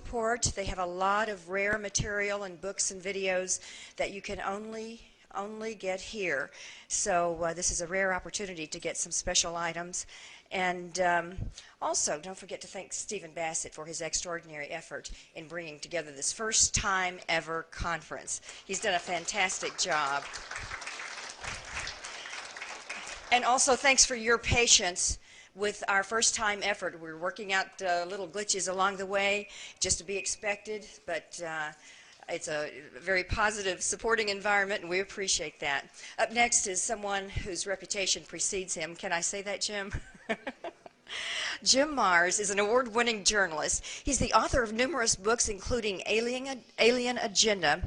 support. They have a lot of rare material and books and videos that you can only get here. So this is a rare opportunity to get some special items. And also, don't forget to thank Stephen Bassett for his extraordinary effort in bringing together this first time ever conference. He's done a fantastic job. And also, thanks for your patience with our first time effort. We're working out little glitches along the way, just to be expected, but it's a very positive, supporting environment, and we appreciate that. Up next is someone whose reputation precedes him. Can I say that, Jim? Jim Marrs is an award-winning journalist. He's the author of numerous books, including Alien Agenda,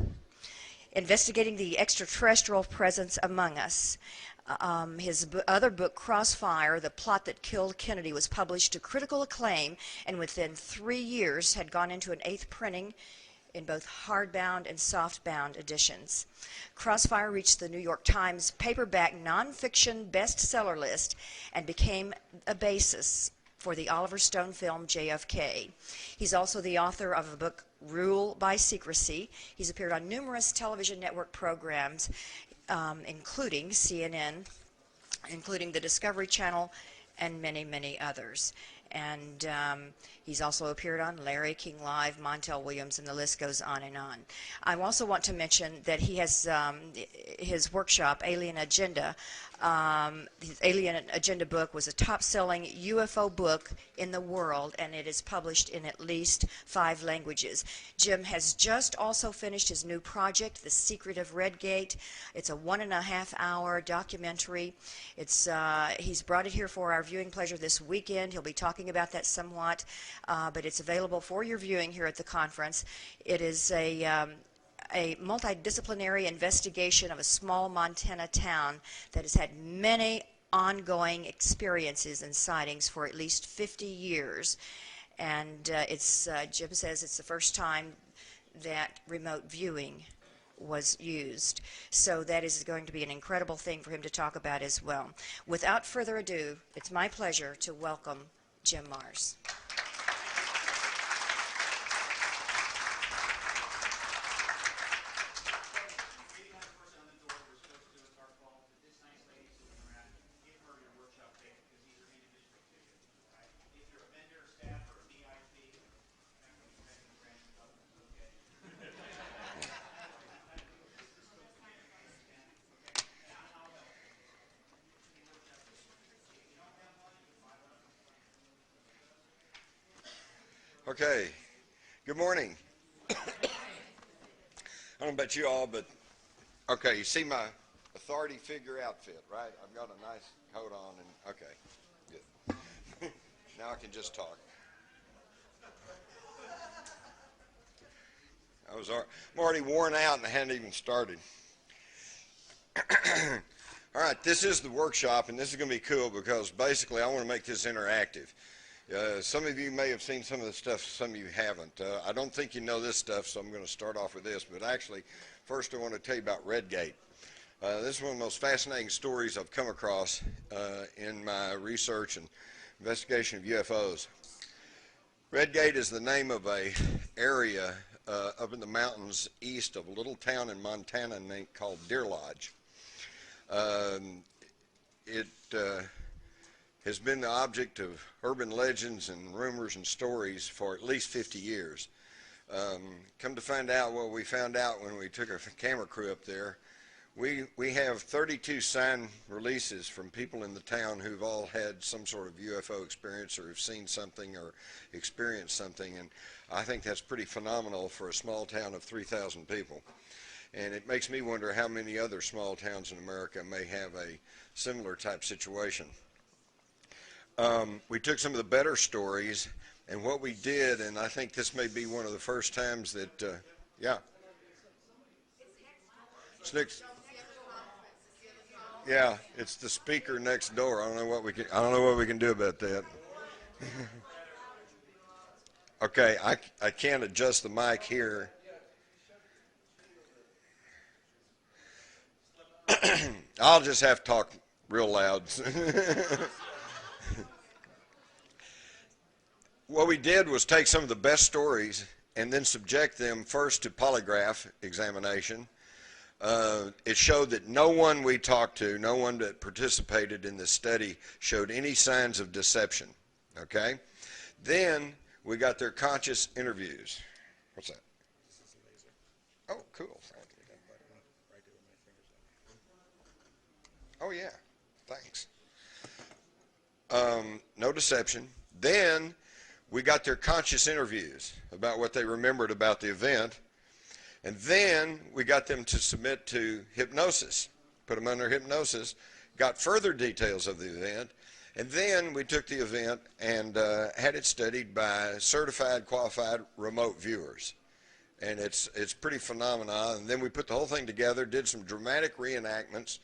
Investigating the Extraterrestrial Presence Among Us. His other book, Crossfire, The Plot That Killed Kennedy, was published to critical acclaim, and within 3 years had gone into an 8th printing in both hardbound and softbound editions. Crossfire reached the New York Times paperback nonfiction bestseller list and became a basis for the Oliver Stone film JFK. He's also the author of a book, Rule by Secrecy. He's appeared on numerous television network programs, including CNN, including the Discovery Channel, and many, many others. And he's also appeared on Larry King Live, Montel Williams, and the list goes on and on. I also want to mention that he has his workshop, Alien Agenda. His Alien Agenda book was a top-selling UFO book in the world, and it is published in at least 5 languages. Jim has just also finished his new project, The Secret of Redgate. It's a 1.5-hour documentary. He's brought it here for our viewing pleasure this weekend. He'll be talking about that somewhat, but it's available for your viewing here at the conference. It is a multidisciplinary investigation of a small Montana town that has had many ongoing experiences and sightings for at least 50 years. And Jim says it's the first time that remote viewing was used. So that is going to be an incredible thing for him to talk about as well. Without further ado, it's my pleasure to welcome Jim Marrs. Okay, good morning. I don't know about you all, but okay, you see my authority figure outfit, right? I've got a nice coat on, and okay, good. Now I can just talk. I'm already worn out, and I hadn't even started. All right, this is the workshop, and this is going to be cool because basically I want to make this interactive. Some of you may have seen some of the stuff, some of you haven't. I don't think you know this stuff, so I'm going to start off with this. But actually, first I want to tell you about Redgate. This is one of the most fascinating stories I've come across in my research and investigation of UFOs. Redgate is the name of an area up in the mountains east of a little town in Montana called Deer Lodge. It has been the object of urban legends and rumors and stories for at least 50 years. Come to find out what we found out when we took a camera crew up there, we have 32 signed releases from people in the town who've all had some sort of UFO experience or have seen something or experienced something, and I think that's pretty phenomenal for a small town of 3,000 people. And it makes me wonder how many other small towns in America may have a similar type situation. We took some of the better stories, and what we did, and I think this may be one of the first times that, yeah. It's next, yeah, it's the speaker next door. I don't know what we can do about that. Okay, I can't adjust the mic here. I'll just have to talk real loud. What we did was take some of the best stories and then subject them first to polygraph examination. It showed that no one we talked to, no one that participated in this study showed any signs of deception, okay? Then we got their conscious interviews. What's that? Oh, cool. Oh, yeah. Thanks. No deception. Then we got their conscious interviews about what they remembered about the event. And then we got them to submit to hypnosis, put them under hypnosis, got further details of the event, and then we took the event and had it studied by certified, qualified remote viewers. And it's pretty phenomenal. And then we put the whole thing together, did some dramatic reenactments,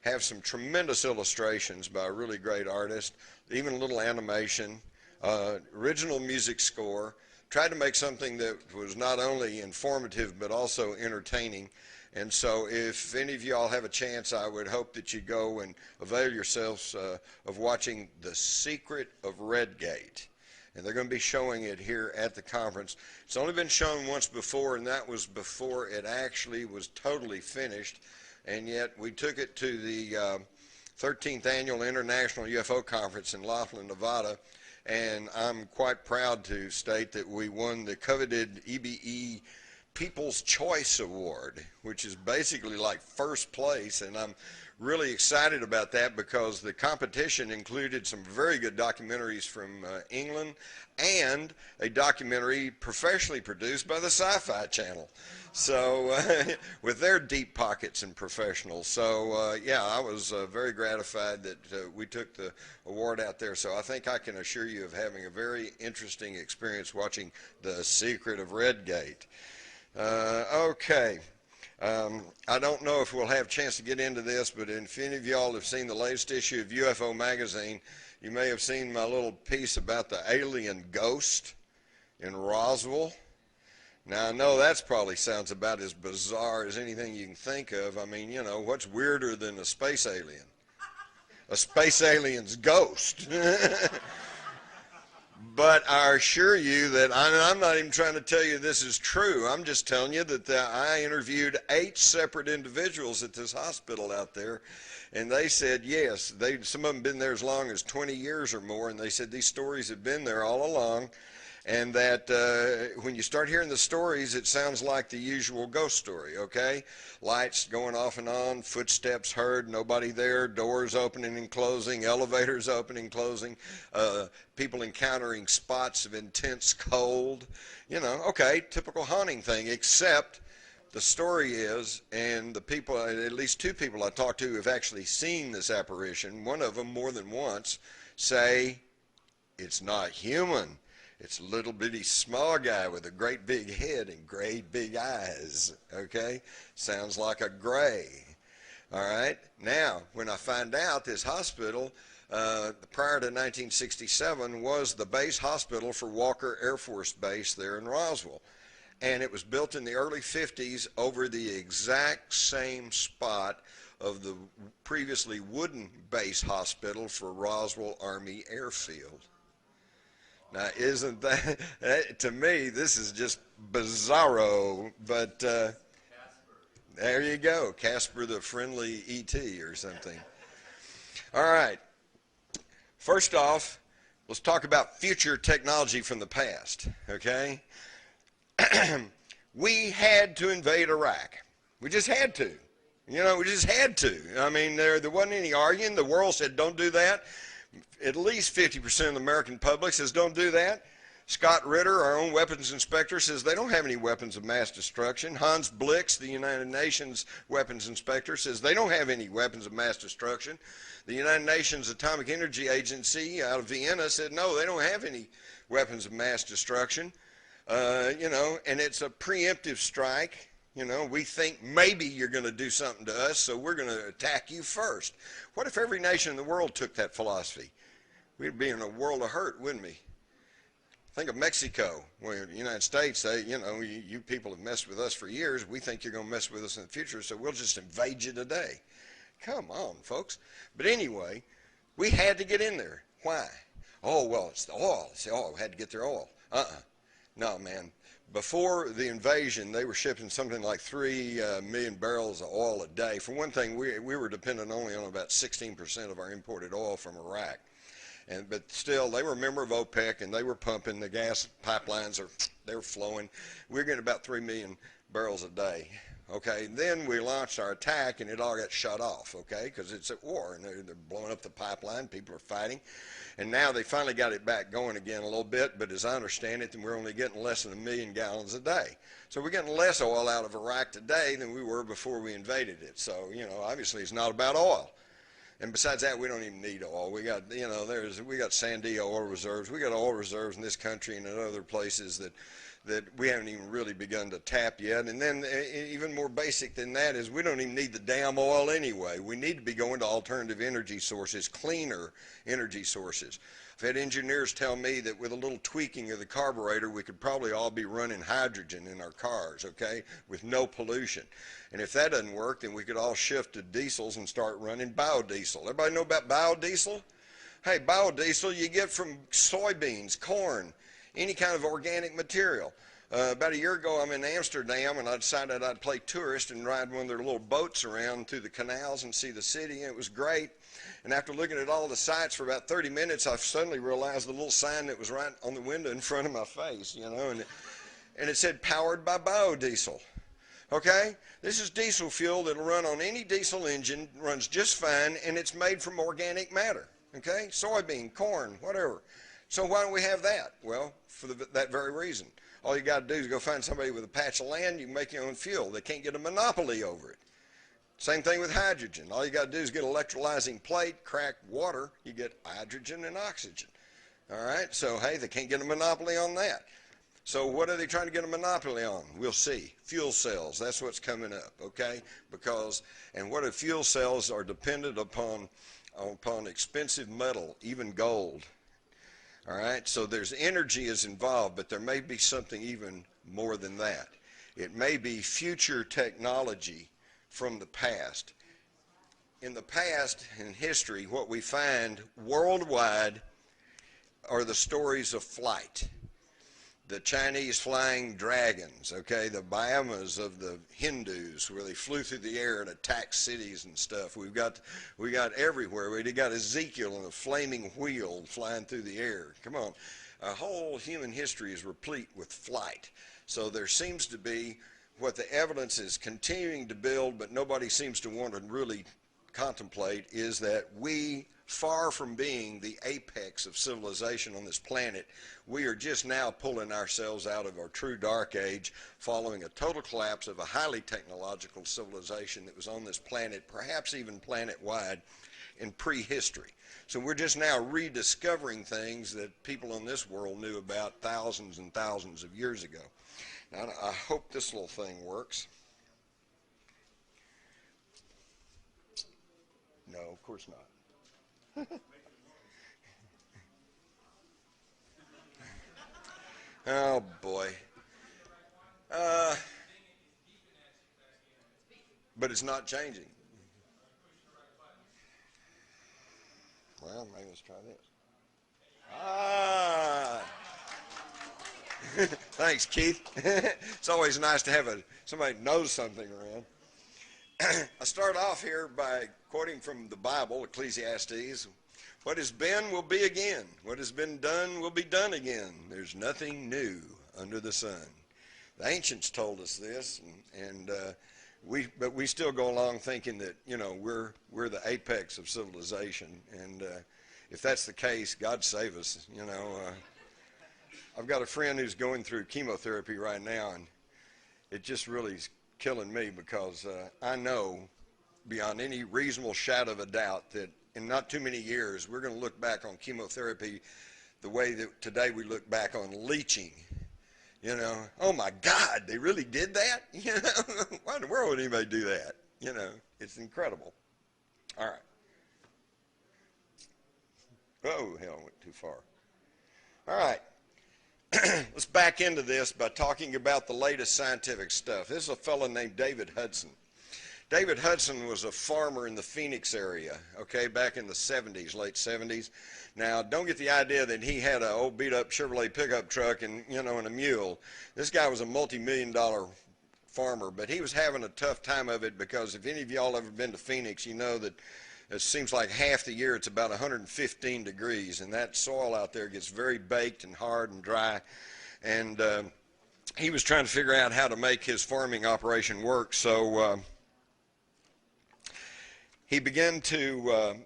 have some tremendous illustrations by a really great artist, even a little animation, original music score, tried to make something that was not only informative but also entertaining. And so if any of y'all have a chance, I would hope that you go and avail yourselves of watching The Secret of Redgate. And they're going to be showing it here at the conference. It's only been shown once before, and that was before it actually was totally finished. And yet we took it to the 13th Annual International UFO Conference in Laughlin, Nevada, and I'm quite proud to state that we won the coveted EBE People's Choice Award, which is basically like first place, and I'm really excited about that because the competition included some very good documentaries from England and a documentary professionally produced by the Sci-Fi Channel. So with their deep pockets and professionals. So yeah, I was very gratified that we took the award out there. So I think I can assure you of having a very interesting experience watching The Secret of Redgate. Okay. I don't know if we'll have a chance to get into this, but if any of y'all have seen the latest issue of UFO magazine, you may have seen my little piece about the alien ghost in Roswell. Now, I know that probably sounds about as bizarre as anything you can think of. I mean, you know, what's weirder than a space alien? A space alien's ghost. But I assure you that I'm not even trying to tell you this is true. I'm just telling you that I interviewed 8 separate individuals at this hospital out there, and they said yes. Some of them been there as long as 20 years or more, and they said these stories have been there all along, and that when you start hearing the stories, it sounds like the usual ghost story, okay? Lights going off and on, footsteps heard, nobody there, doors opening and closing, elevators opening and closing, people encountering spots of intense cold. You know, okay, typical haunting thing, except the story is, and the people, at least 2 people I talked to who have actually seen this apparition, one of them more than once, say it's not human. It's a little bitty small guy with a great big head and great big eyes, okay? Sounds like a gray, all right? Now, when I find out this hospital, prior to 1967, was the base hospital for Walker Air Force Base there in Roswell. And it was built in the early 50s over the exact same spot of the previously wooden base hospital for Roswell Army Airfield. Now, isn't that, to me, this is just bizarro, but there you go, Casper the Friendly E.T. or something. All right, first off, let's talk about future technology from the past, okay? We had to invade Iraq. We just had to. You know, we just had to. I mean, there wasn't any arguing. The world said, don't do that. At least 50% of the American public says don't do that. Scott Ritter, our own weapons inspector, says they don't have any weapons of mass destruction. Hans Blix, the United Nations weapons inspector, says they don't have any weapons of mass destruction. The United Nations Atomic Energy Agency out of Vienna said no, they don't have any weapons of mass destruction. You know, and it's a preemptive strike. You know, we think maybe you're going to do something to us, so we're going to attack you first. What if every nation in the world took that philosophy? We'd be in a world of hurt, wouldn't we? Think of Mexico, where the United States say, you know, you people have messed with us for years. We think you're going to mess with us in the future, so we'll just invade you today. Come on, folks. But anyway, we had to get in there. Why? Oh, well, it's the oil. It's the oil. We had to get their oil. No, man. Before the invasion, they were shipping something like 3 million barrels of oil a day. For one thing, we were dependent only on about 16% of our imported oil from Iraq. But still, they were a member of OPEC, and they were pumping. The gas pipelines they were flowing. We were getting about 3 million barrels a day. Okay, then we launched our attack, and it all got shut off, okay, because it's at war, and they're blowing up the pipeline. People are fighting. And now they finally got it back going again a little bit, but as I understand it, then we're only getting less than 1 million gallons a day. So we're getting less oil out of Iraq today than we were before we invaded it. So, you know, obviously it's not about oil. And besides that, we don't even need oil. We got, you know, we got Sandia oil reserves. We got oil reserves in this country and in other places that we haven't even really begun to tap yet. And then even more basic than that is we don't even need the damn oil anyway. We need to be going to alternative energy sources, cleaner energy sources. I've had engineers tell me that with a little tweaking of the carburetor, we could probably all be running hydrogen in our cars, okay, with no pollution. And if that doesn't work, then we could all shift to diesels and start running biodiesel. Everybody know about biodiesel? Hey, biodiesel you get from soybeans, corn, any kind of organic material. About a year ago, I'm in Amsterdam, and I decided I'd play tourist and ride one of their little boats around through the canals and see the city, and it was great. And after looking at all the sights for about 30 minutes, I suddenly realized the little sign that was right on the window in front of my face, you know, and it said, powered by biodiesel. Okay? This is diesel fuel that'll run on any diesel engine, runs just fine, and it's made from organic matter. Okay? Soybean, corn, whatever. So why don't we have that? Well, for that very reason. All you got to do is go find somebody with a patch of land, you can make your own fuel. They can't get a monopoly over it. Same thing with hydrogen. All you got to do is get an electrolyzing plate, crack water, you get hydrogen and oxygen. All right? So, hey, they can't get a monopoly on that. So what are they trying to get a monopoly on? We'll see. Fuel cells, that's what's coming up, okay? And what if fuel cells are dependent upon expensive metal, even gold. All right, so there's energy is involved, but there may be something even more than that. It may be future technology from the past. In the past, in history, what we find worldwide are the stories of flight. The Chinese flying dragons, okay, the Bahamas of the Hindus, where they flew through the air and attacked cities and stuff. We got everywhere. We got Ezekiel on a flaming wheel flying through the air. Come on. Our whole human history is replete with flight. So there seems to be what the evidence is continuing to build, but nobody seems to want to really contemplate, is that we, far from being the apex of civilization on this planet, we are just now pulling ourselves out of our true dark age, following a total collapse of a highly technological civilization that was on this planet, perhaps even planet-wide, in prehistory. So we're just now rediscovering things that people in this world knew about thousands and thousands of years ago. Now, I hope this little thing works. No, of course not. Oh boy. But it's not changing. Well, maybe let's try this. Ah. Thanks, Keith. It's always nice to have somebody who knows something around. I start off here by quoting from the Bible, Ecclesiastes. What has been will be again. What has been done will be done again. There's nothing new under the sun. The ancients told us this, but we still go along thinking that, you know, we're the apex of civilization. And if that's the case, God save us. You know, I've got a friend who's going through chemotherapy right now, and it just really is killing me because I know beyond any reasonable shadow of a doubt that in not too many years we're going to look back on chemotherapy the way that today we look back on leaching. You know, oh my God, they really did that? You know, why in the world would anybody do that? You know, it's incredible. All right. Oh, hell, I went too far. All right. Let's back into this by talking about the latest scientific stuff. This is a fellow named David Hudson. David Hudson was a farmer in the Phoenix area, okay, back in the 70s, late 70s. Now, don't get the idea that he had an old beat-up Chevrolet pickup truck and, you know, and a mule. This guy was a multi-million-dollar farmer, but he was having a tough time of it because if any of y'all ever been to Phoenix, you know that it seems like half the year it's about 115 degrees, and that soil out there gets very baked and hard and dry. And he was trying to figure out how to make his farming operation work, so he began to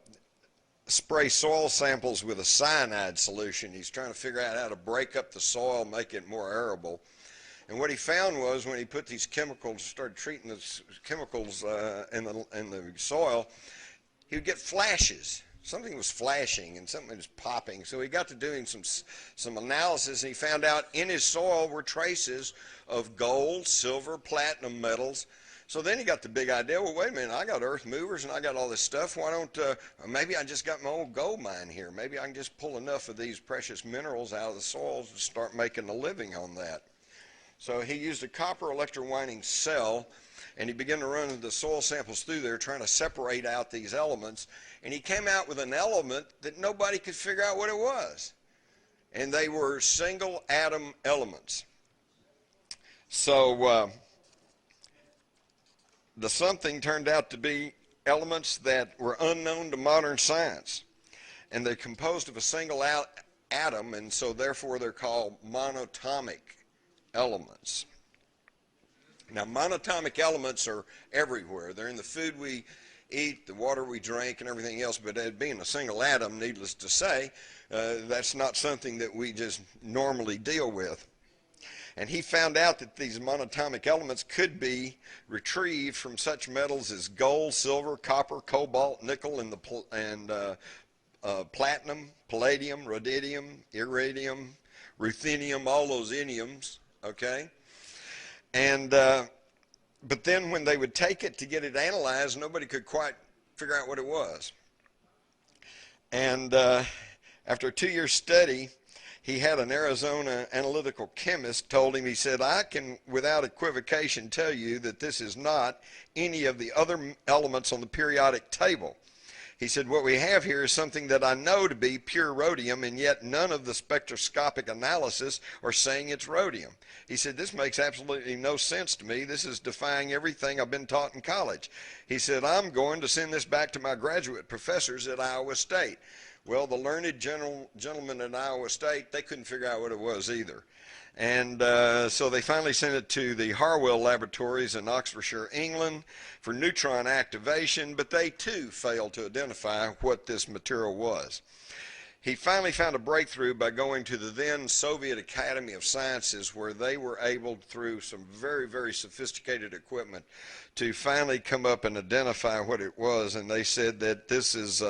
spray soil samples with a cyanide solution. He's trying to figure out how to break up the soil, make it more arable. And what he found was when he put these chemicals, started treating the chemicals in the soil, he would get flashes. Something was flashing and something was popping. So he got to doing some analysis, and he found out in his soil were traces of gold, silver, platinum metals. So then he got the big idea, well, wait a minute, I got earth movers and I got all this stuff. Why don't, maybe I just got my old gold mine here. Maybe I can just pull enough of these precious minerals out of the soils and start making a living on that. So he used a copper electrowinning cell, and he began to run the soil samples through there trying to separate out these elements. And he came out with an element that nobody could figure out what it was. And they were single atom elements. So the something turned out to be elements that were unknown to modern science. And they're composed of a single atom, and so therefore they're called monatomic elements. Now, monatomic elements are everywhere. They're in the food we eat, the water we drink, and everything else, but it being a single atom, needless to say, that's not something that we just normally deal with. And he found out that these monatomic elements could be retrieved from such metals as gold, silver, copper, cobalt, nickel, and platinum, palladium, rhodium, iridium, ruthenium, all those iniums, okay? And but then when they would take it to get it analyzed, nobody could quite figure out what it was. And after a 2-year study, he had an Arizona analytical chemist told him, he said, I can without equivocation tell you that this is not any of the other elements on the periodic table. He said, what we have here is something that I know to be pure rhodium, and yet none of the spectroscopic analysis are saying it's rhodium. He said, this makes absolutely no sense to me. This is defying everything I've been taught in college. He said, I'm going to send this back to my graduate professors at Iowa State. Well, the learned gentlemen at Iowa State, they couldn't figure out what it was either. And so they finally sent it to the Harwell Laboratories in Oxfordshire, England, for neutron activation, but they too failed to identify what this material was. He finally found a breakthrough by going to the then Soviet Academy of Sciences, where they were able, through some very, very sophisticated equipment, to finally come up and identify what it was. And they said that this is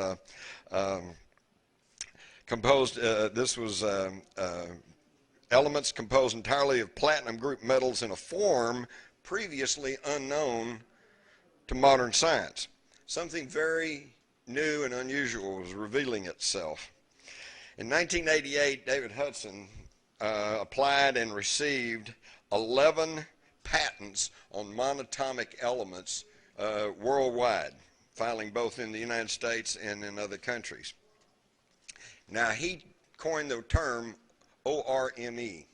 elements composed entirely of platinum group metals in a form previously unknown to modern science. Something very new and unusual was revealing itself. In 1988, David Hudson applied and received 11 patents on monatomic elements worldwide, filing both in the United States and in other countries. Now, he coined the term ORME,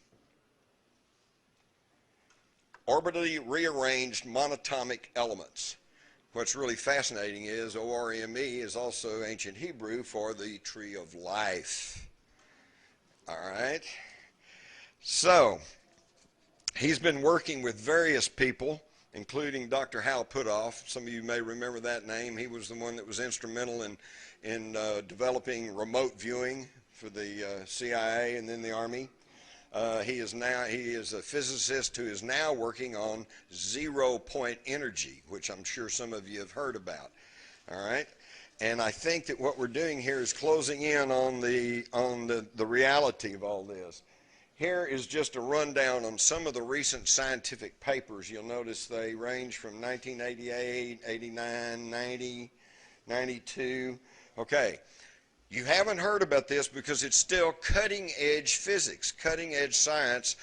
orbitally rearranged monatomic elements. What's really fascinating is ORME is also ancient Hebrew for the tree of life. All right? So, he's been working with various people, including Dr. Hal Puthoff. Some of you may remember that name. He was the one that was instrumental in developing remote viewing for the CIA and then the Army. He is a physicist who is now working on 0-point energy, which I'm sure some of you have heard about. All right, and I think that what we're doing here is closing in on the reality of all this. Here is just a rundown on some of the recent scientific papers. You'll notice they range from 1988, 89, 90, 92. Okay. You haven't heard about this because it's still cutting-edge physics, cutting-edge science,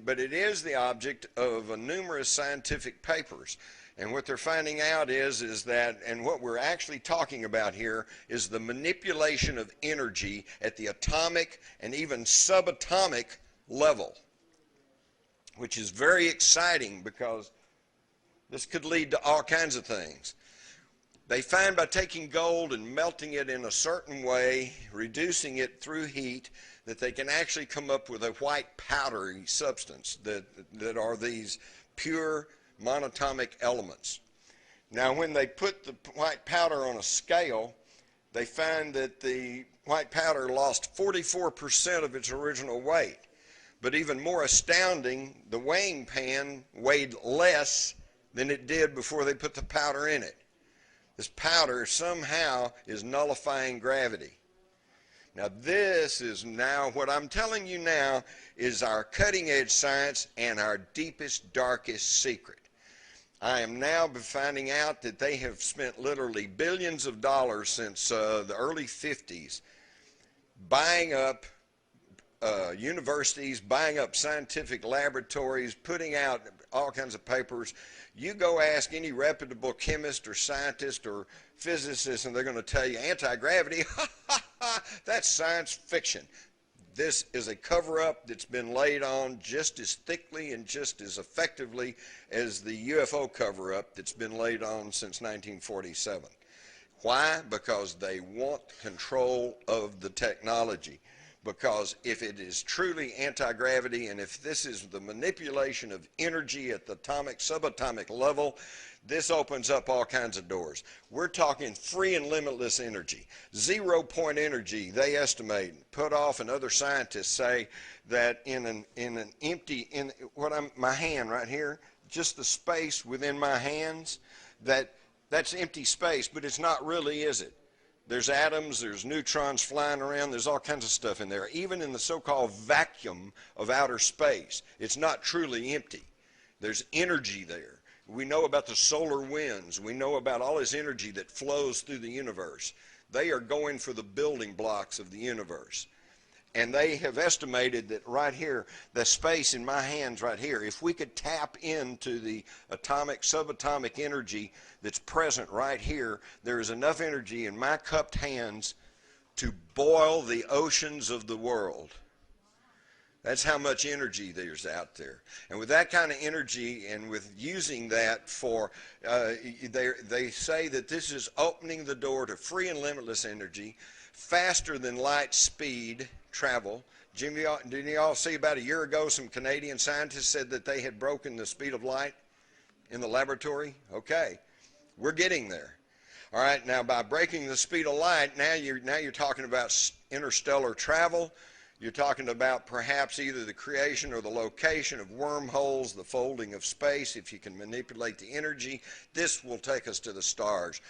but it is the object of numerous scientific papers. And what they're finding out is that, and what we're actually talking about here, is the manipulation of energy at the atomic and even subatomic level, which is very exciting because this could lead to all kinds of things. They find by taking gold and melting it in a certain way, reducing it through heat, that they can actually come up with a white powdery substance that are these pure monatomic elements. Now, when they put the white powder on a scale, they find that the white powder lost 44% of its original weight. But even more astounding, the weighing pan weighed less than it did before they put the powder in it. This powder somehow is nullifying gravity. Now this is now, what I'm telling you now is our cutting edge science and our deepest, darkest secret. I am now finding out that they have spent literally billions of dollars since the early 50s buying up universities, buying up scientific laboratories, putting out all kinds of papers. You go ask any reputable chemist or scientist or physicist and they're going to tell you anti-gravity, that's science fiction. This is a cover-up that's been laid on just as thickly and just as effectively as the UFO cover-up that's been laid on since 1947. Why? Because they want control of the technology. Because if it is truly anti-gravity and if this is the manipulation of energy at the atomic, subatomic level, this opens up all kinds of doors. We're talking free and limitless energy. 0 point energy, they estimate, put off, and other scientists say that in an empty, my hand right here, just the space within my hands, that's empty space, but it's not really, is it? There's atoms, there's neutrons flying around, there's all kinds of stuff in there. Even in the so-called vacuum of outer space, it's not truly empty. There's energy there. We know about the solar winds. We know about all this energy that flows through the universe. They are going for the building blocks of the universe. And they have estimated that right here, the space in my hands right here, if we could tap into the atomic, subatomic energy that's present right here, there is enough energy in my cupped hands to boil the oceans of the world. That's how much energy there's out there. And with that kind of energy and with using that for, they say that this is opening the door to free and limitless energy, faster than light speed travel. Jimmy, did you all see about a year ago some Canadian scientists said that they had broken the speed of light in the laboratory? Okay, we're getting there. All right, now by breaking the speed of light, now you're talking about interstellar travel. You're talking about perhaps either the creation or the location of wormholes, the folding of space, if you can manipulate the energy. This will take us to the stars.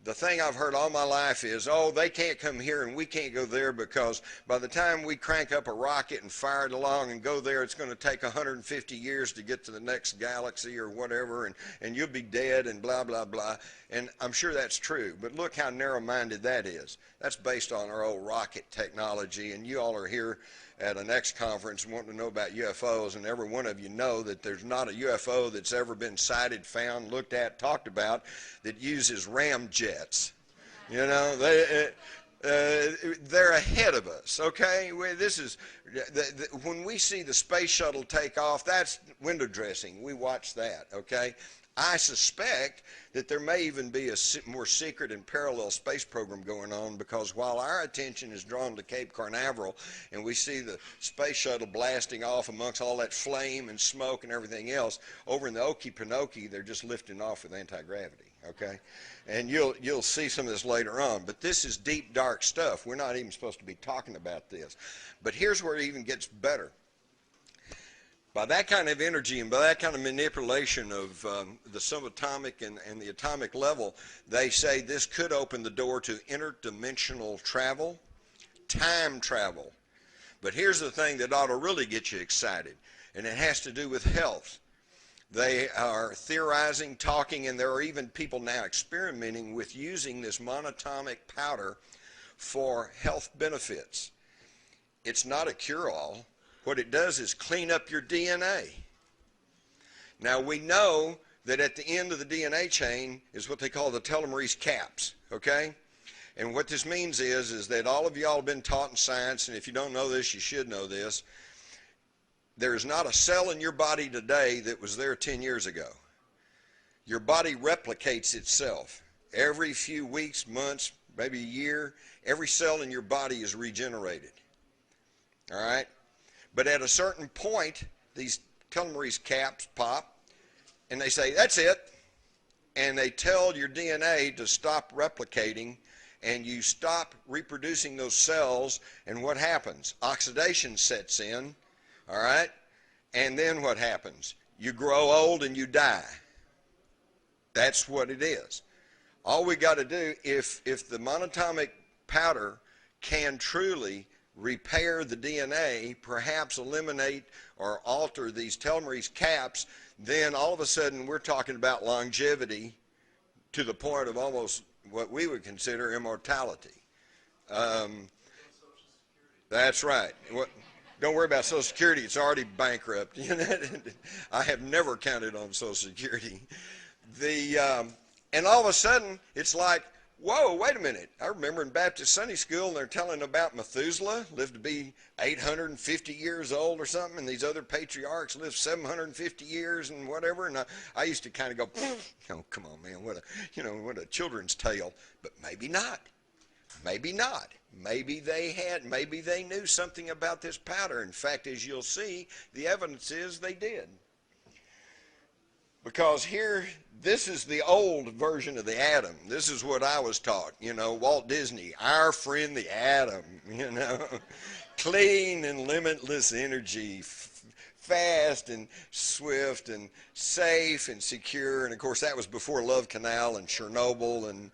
The thing I've heard all my life is, oh, they can't come here and we can't go there because by the time we crank up a rocket and fire it along and go there, it's going to take 150 years to get to the next galaxy or whatever, and you'll be dead and blah, blah, blah. And I'm sure that's true, but look how narrow-minded that is. That's based on our old rocket technology, and you all are here at an X conference wanting to know about UFOs, and every one of you know that there's not a UFO that's ever been sighted, found, looked at, talked about that uses ramjets. You know, they're ahead of us, okay? This is, when we see the space shuttle take off, that's window dressing. We watch that, okay? I suspect that there may even be a more secret and parallel space program going on, because while our attention is drawn to Cape Canaveral and we see the space shuttle blasting off amongst all that flame and smoke and everything else, over in the Okefenokee they're just lifting off with anti-gravity, okay? And you'll see some of this later on, but this is deep, dark stuff. We're not even supposed to be talking about this. But here's where it even gets better. By that kind of energy and by that kind of manipulation of the subatomic and the atomic level, they say this could open the door to interdimensional travel, time travel. But here's the thing that ought to really get you excited, and it has to do with health. They are theorizing, talking, and there are even people now experimenting with using this monatomic powder for health benefits. It's not a cure-all. What it does is clean up your DNA. Now we know that at the end of the DNA chain is what they call the telomerase caps, okay? And what this means is that all of y'all have been taught in science, and if you don't know this, you should know this. There is not a cell in your body today that was there 10 years ago. Your body replicates itself. Every few weeks, months, maybe a year, every cell in your body is regenerated. All right? But at a certain point, these telomerase caps pop, and they say, that's it. And they tell your DNA to stop replicating, and you stop reproducing those cells, and what happens? Oxidation sets in, all right? And then what happens? You grow old and you die. That's what it is. All we got to do, if the monatomic powder can truly repair the DNA, perhaps eliminate or alter these telomerase caps, then all of a sudden we're talking about longevity to the point of almost what we would consider immortality. That's right. Don't worry about Social Security. It's already bankrupt. I have never counted on Social Security. And all of a sudden, it's like, whoa, wait a minute. I remember in Baptist Sunday School, and they're telling about Methuselah, lived to be 850 years old or something, and these other patriarchs lived 750 years and whatever. And I used to kind of go, oh, come on, man, what a children's tale. But maybe not. Maybe not. Maybe they knew something about this powder. In fact, as you'll see, the evidence is they did. Because here, this is the old version of the atom. This is what I was taught, Walt Disney, our friend the atom, clean and limitless energy, fast and swift and safe and secure. And of course, that was before Love Canal and Chernobyl and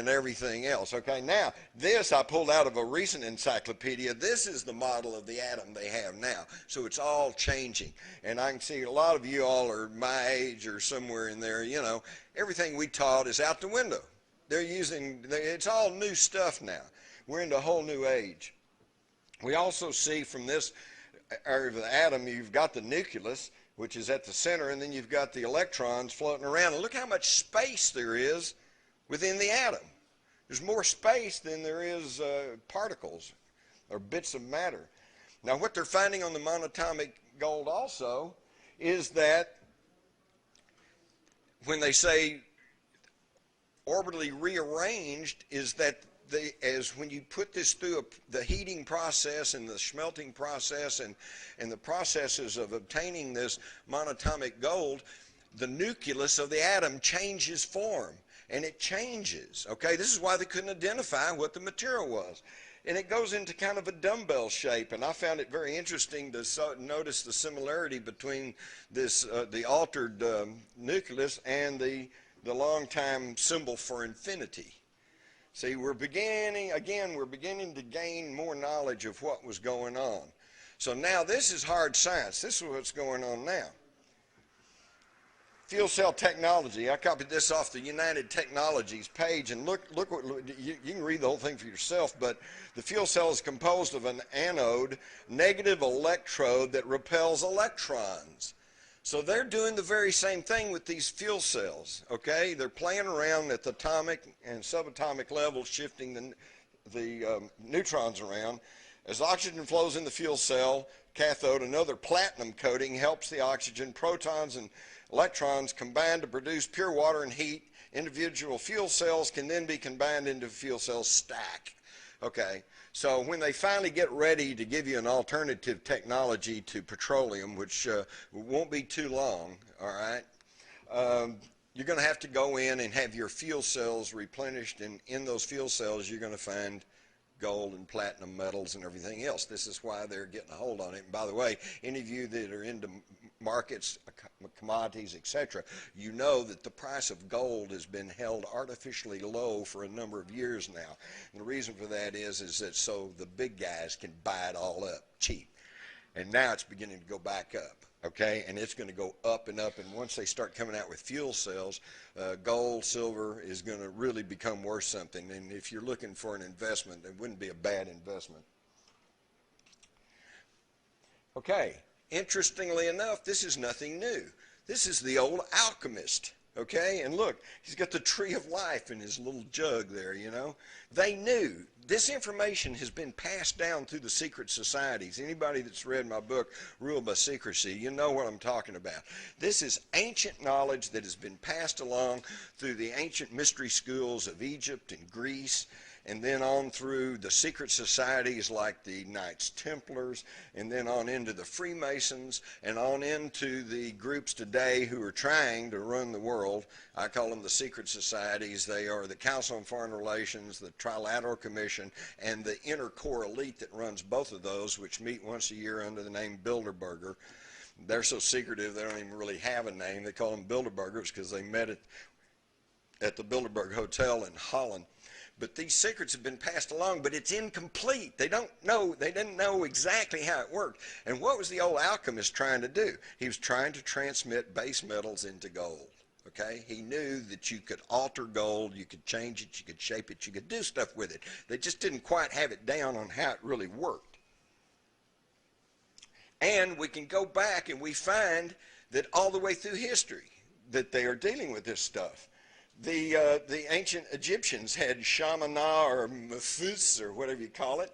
everything else. Okay, now this I pulled out of a recent encyclopedia. This is the model of the atom they have now. So it's all changing. And I can see a lot of you all are my age or somewhere in there, everything we taught is out the window. It's all new stuff now. We're into a whole new age. We also see from this area of the atom, you've got the nucleus, which is at the center, and then you've got the electrons floating around. And look how much space there is within the atom. There's more space than there is particles or bits of matter. Now, what they're finding on the monatomic gold also is that when they say orbitally rearranged, is that when you put this through the heating process and the smelting process and the processes of obtaining this monatomic gold, the nucleus of the atom changes form. And it changes, okay? This is why they couldn't identify what the material was. And it goes into kind of a dumbbell shape, and I found it very interesting to notice the similarity between this, the altered nucleus and the long-time symbol for infinity. See, we're beginning to gain more knowledge of what was going on. So now this is hard science. This is what's going on now. Fuel cell technology. I copied this off the United Technologies page, and look what you can read the whole thing for yourself. But the fuel cell is composed of an anode, negative electrode that repels electrons. So they're doing the very same thing with these fuel cells. Okay, they're playing around at the atomic and subatomic levels, shifting the neutrons around. As oxygen flows in the fuel cell cathode, another platinum coating helps the oxygen, protons, and electrons combine to produce pure water and heat. Individual fuel cells can then be combined into a fuel cell stack. Okay, so when they finally get ready to give you an alternative technology to petroleum, which won't be too long, all right, you're going to have to go in and have your fuel cells replenished, and in those fuel cells you're going to find gold and platinum metals and everything else. This is why they're getting a hold on it. And by the way, any of you that are into markets, commodities, etc., you know that the price of gold has been held artificially low for a number of years now. And the reason for that is that so the big guys can buy it all up cheap. And now it's beginning to go back up. Okay, and it's going to go up and up, and once they start coming out with fuel cells, gold, silver is going to really become worth something. And if you're looking for an investment, it wouldn't be a bad investment. Okay, interestingly enough, this is nothing new. This is the old alchemist, okay? And look, he's got the tree of life in his little jug there, you know. They knew. This information has been passed down through the secret societies. Anybody that's read my book, Ruled by Secrecy, you know what I'm talking about. This is ancient knowledge that has been passed along through the ancient mystery schools of Egypt and Greece, and then on through the secret societies like the Knights Templars, and then on into the Freemasons, and on into the groups today who are trying to run the world. I call them the secret societies. They are the Council on Foreign Relations, the Trilateral Commission, and the inner core elite that runs both of those, which meet once a year under the name Bilderberger. They're so secretive they don't even really have a name. They call them Bilderbergers because they met at the Bilderberg Hotel in Holland. But these secrets have been passed along, but it's incomplete. They didn't know exactly how it worked. And what was the old alchemist trying to do? He was trying to transmit base metals into gold. Okay? He knew that you could alter gold, you could change it, you could shape it, you could do stuff with it. They just didn't quite have it down on how it really worked. And we can go back and we find that all the way through history that they are dealing with this stuff. The ancient Egyptians had shamana or mafus or whatever you call it,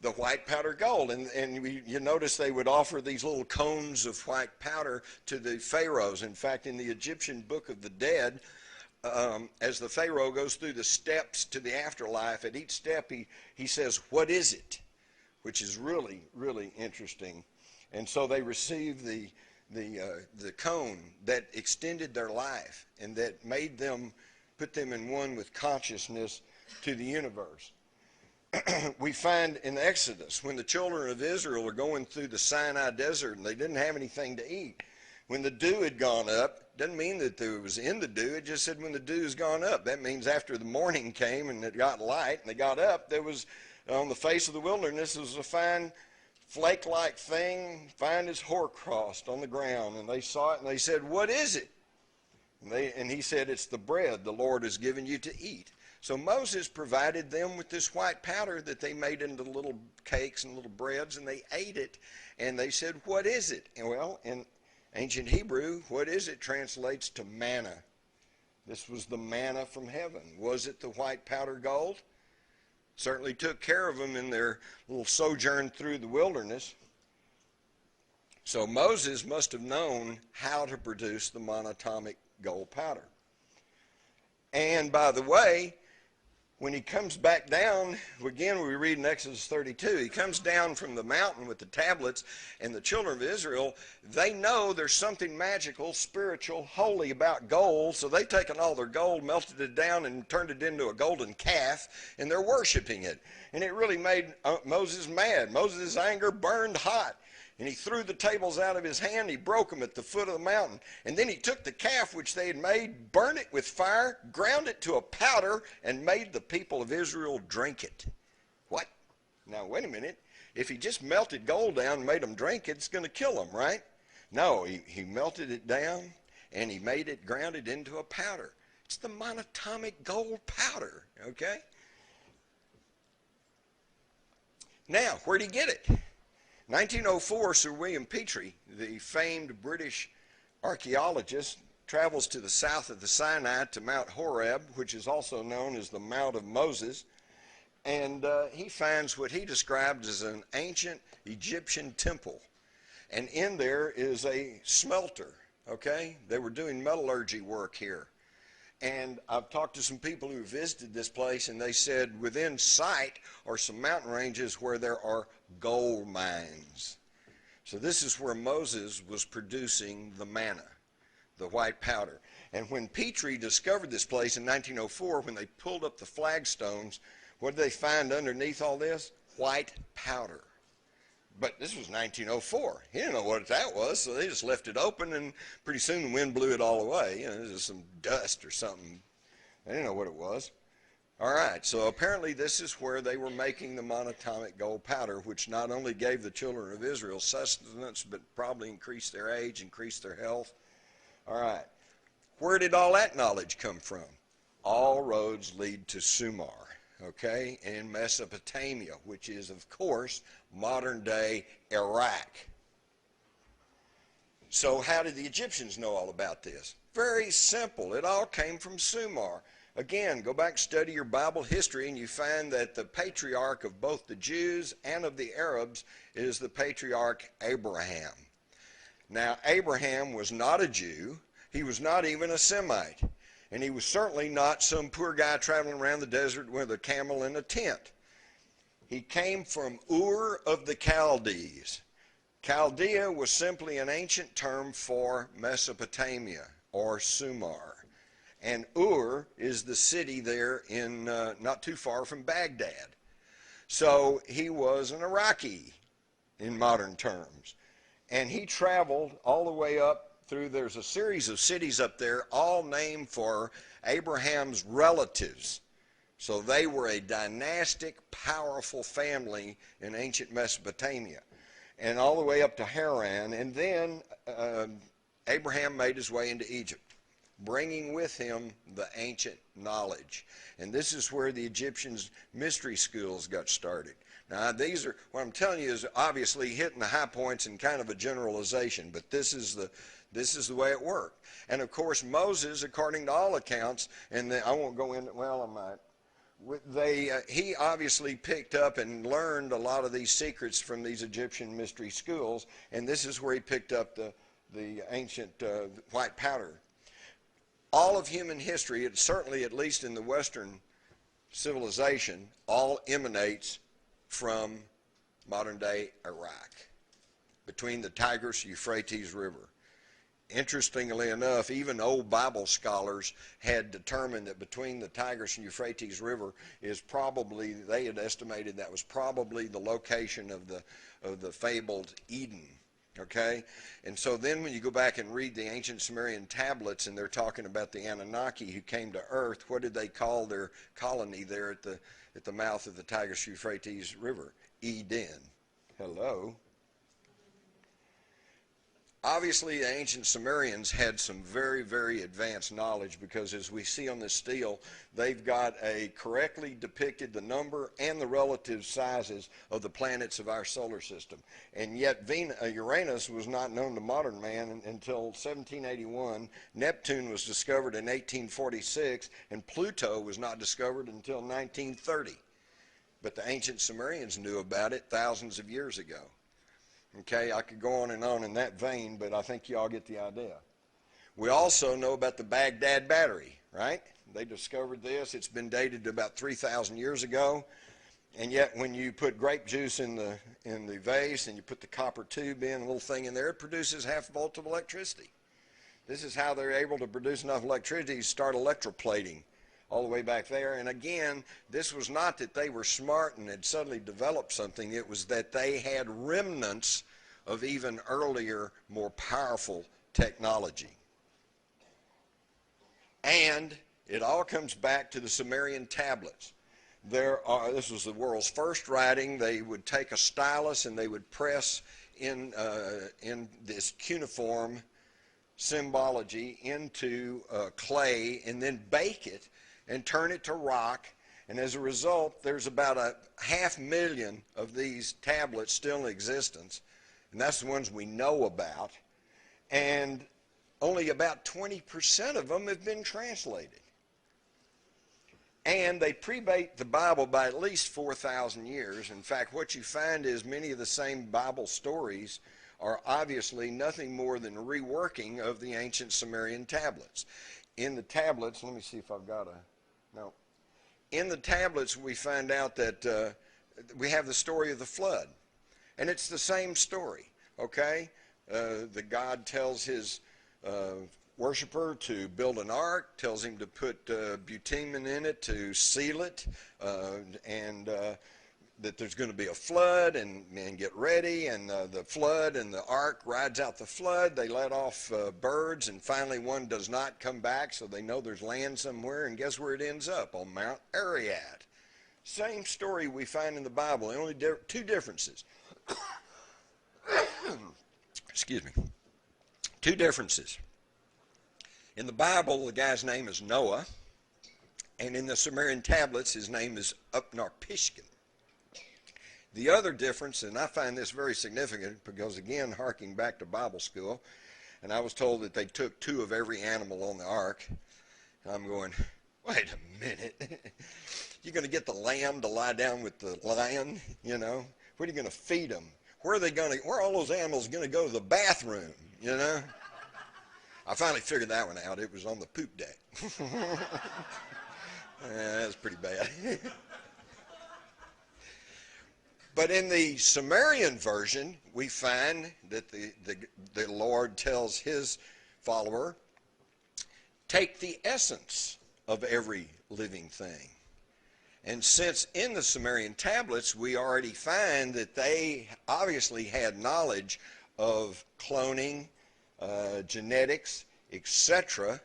the white powder gold. And you notice they would offer these little cones of white powder to the pharaohs. In fact, in the Egyptian Book of the Dead, as the pharaoh goes through the steps to the afterlife, at each step he says, "What is it?" Which is really, really interesting. And so they received the cone that extended their life and that made them, put them in one with consciousness to the universe. We find in Exodus, when the children of Israel are going through the Sinai desert and they didn't have anything to eat, when the dew had gone up, doesn't mean that there was in the dew, it just said when the dew has gone up. That means after the morning came and it got light and they got up, there was, on the face of the wilderness, there was a fine flake-like thing, fine as hoarfrost on the ground. And they saw it and they said, "What is it?" And he said, "It's the bread the Lord has given you to eat." So Moses provided them with this white powder that they made into little cakes and little breads, and they ate it. And they said, "What is it?" And well, in ancient Hebrew, "what is it" translates to manna. This was the manna from heaven. Was it the white powder gold? Certainly took care of them in their little sojourn through the wilderness. So Moses must have known how to produce the monatomic gold powder. And by the way, when he comes back down, again we read in Exodus 32, he comes down from the mountain with the tablets, and the children of Israel, they know there's something magical, spiritual, holy about gold, so they've taken all their gold, melted it down, and turned it into a golden calf, and they're worshiping it. And it really made Moses mad. Moses' anger burned hot. And he threw the tables out of his hand. He broke them at the foot of the mountain. And then he took the calf which they had made, burned it with fire, ground it to a powder, and made the people of Israel drink it. What? Now, wait a minute. If he just melted gold down and made them drink it, it's going to kill them, right? No, he melted it down, and he made it, ground it into a powder. It's the monatomic gold powder, okay? Now, where'd he get it? 1904, Sir William Petrie, the famed British archaeologist, travels to the south of the Sinai to Mount Horeb, which is also known as the Mount of Moses, and he finds what he described as an ancient Egyptian temple. And in there is a smelter, okay? They were doing metallurgy work here. And I've talked to some people who visited this place, and they said within sight are some mountain ranges where there are gold mines. So this is where Moses was producing the manna, the white powder. And when Petrie discovered this place in 1904, when they pulled up the flagstones, what did they find underneath all this? White powder. But this was 1904. He didn't know what that was, so they just left it open, and pretty soon the wind blew it all away. You know, it was some dust or something. They didn't know what it was. All right, so apparently this is where they were making the monatomic gold powder, which not only gave the children of Israel sustenance, but probably increased their age, increased their health. All right, where did all that knowledge come from? All roads lead to Sumer, okay, in Mesopotamia, which is, of course, modern-day Iraq. So how did the Egyptians know all about this? Very simple. It all came from Sumer. Again, go back and study your Bible history and you find that the patriarch of both the Jews and of the Arabs is the patriarch Abraham. Now, Abraham was not a Jew. He was not even a Semite. And he was certainly not some poor guy traveling around the desert with a camel in a tent. He came from Ur of the Chaldees. Chaldea was simply an ancient term for Mesopotamia or Sumer. And Ur is the city there in not too far from Baghdad. So he was an Iraqi in modern terms. And he traveled all the way up through, there's a series of cities up there, all named for Abraham's relatives. So they were a dynastic, powerful family in ancient Mesopotamia. And all the way up to Haran. And then Abraham made his way into Egypt, bringing with him the ancient knowledge. And this is where the Egyptians' mystery schools got started. Now, these are, what I'm telling you is obviously hitting the high points and kind of a generalization, but this is the way it worked. And of course, Moses, according to all accounts, and I won't go into, well, I might. He obviously picked up and learned a lot of these secrets from these Egyptian mystery schools, and this is where he picked up the ancient white powder. All of human history, it certainly at least in the Western civilization, all emanates from modern-day Iraq, between the Tigris-Euphrates River. Interestingly enough, even old Bible scholars had determined that between the Tigris and Euphrates River is probably, they had estimated that was probably the location of the fabled Eden. Okay? And so then when you go back and read the ancient Sumerian tablets and they're talking about the Anunnaki who came to Earth, what did they call their colony there at the mouth of the Tigris-Euphrates River? Eden. Hello? Obviously, the ancient Sumerians had some very, very advanced knowledge because as we see on this stele, they've got correctly depicted the number and the relative sizes of the planets of our solar system. And yet Uranus was not known to modern man until 1781. Neptune was discovered in 1846, and Pluto was not discovered until 1930. But the ancient Sumerians knew about it thousands of years ago. Okay, I could go on in that vein, but I think you all get the idea. We also know about the Baghdad battery, right? They discovered this. It's been dated to about 3,000 years ago. And yet when you put grape juice in the vase and you put the copper tube in, a little thing in there, it produces half a volt of electricity. This is how they're able to produce enough electricity to start electroplating all the way back there. And again, this was not that they were smart and had suddenly developed something. It was that they had remnants of even earlier, more powerful technology. And it all comes back to the Sumerian tablets. This was the world's first writing. They would take a stylus and they would press in this cuneiform symbology into clay and then bake it and turn it to rock, and as a result there's about 500,000 of these tablets still in existence, and that's the ones we know about, and only about 20% of them have been translated. And they predate the Bible by at least 4,000 years. In fact, what you find is many of the same Bible stories are obviously nothing more than a reworking of the ancient Sumerian tablets. In the tablets, let me see if I've got no. In the tablets, we find out that we have the story of the flood. And it's the same story, okay? The God tells his worshiper to build an ark, tells him to put bitumen in it to seal it, and that there's going to be a flood, and get ready, and the flood and the ark rides out the flood. They let off birds, and finally one does not come back, so they know there's land somewhere, and guess where it ends up? On Mount Ararat. Same story we find in the Bible, only two differences. Excuse me. Two differences. In the Bible, the guy's name is Noah, and in the Sumerian tablets, his name is Upnarpishtim. The other difference, and I find this very significant because, again, harking back to Bible school, And I was told that they took 2 of every animal on the ark. And I'm going, wait a minute. You're going to get the lamb to lie down with the lion, you know? What are you going to feed them? Where are all those animals going to go to the bathroom, you know? I finally figured that one out. It was on the poop deck. That was pretty bad. But in the Sumerian version, we find that the Lord tells his follower, take the essence of every living thing. And since in the Sumerian tablets we already find that they obviously had knowledge of cloning, genetics, etc.,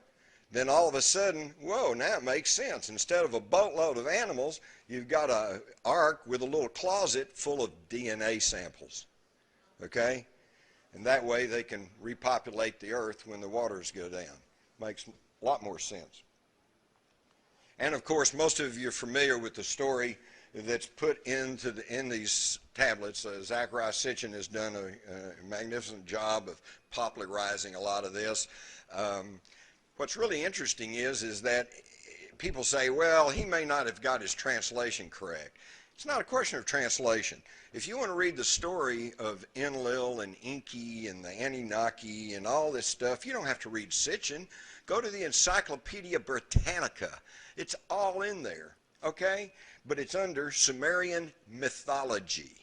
then all of a sudden, whoa, now it makes sense. Instead of a boatload of animals, you've got an ark with a little closet full of DNA samples, okay? And that way they can repopulate the earth when the waters go down. Makes a lot more sense. And of course, most of you are familiar with the story that's put in these tablets. Zachariah Sitchin has done a magnificent job of popularizing a lot of this. What's really interesting is that people say, well, he may not have got his translation correct. It's not a question of translation. If you want to read the story of Enlil and Enki and the Anunnaki and all this stuff, you don't have to read Sitchin. Go to the Encyclopedia Britannica. It's all in there, okay? But it's under Sumerian mythology,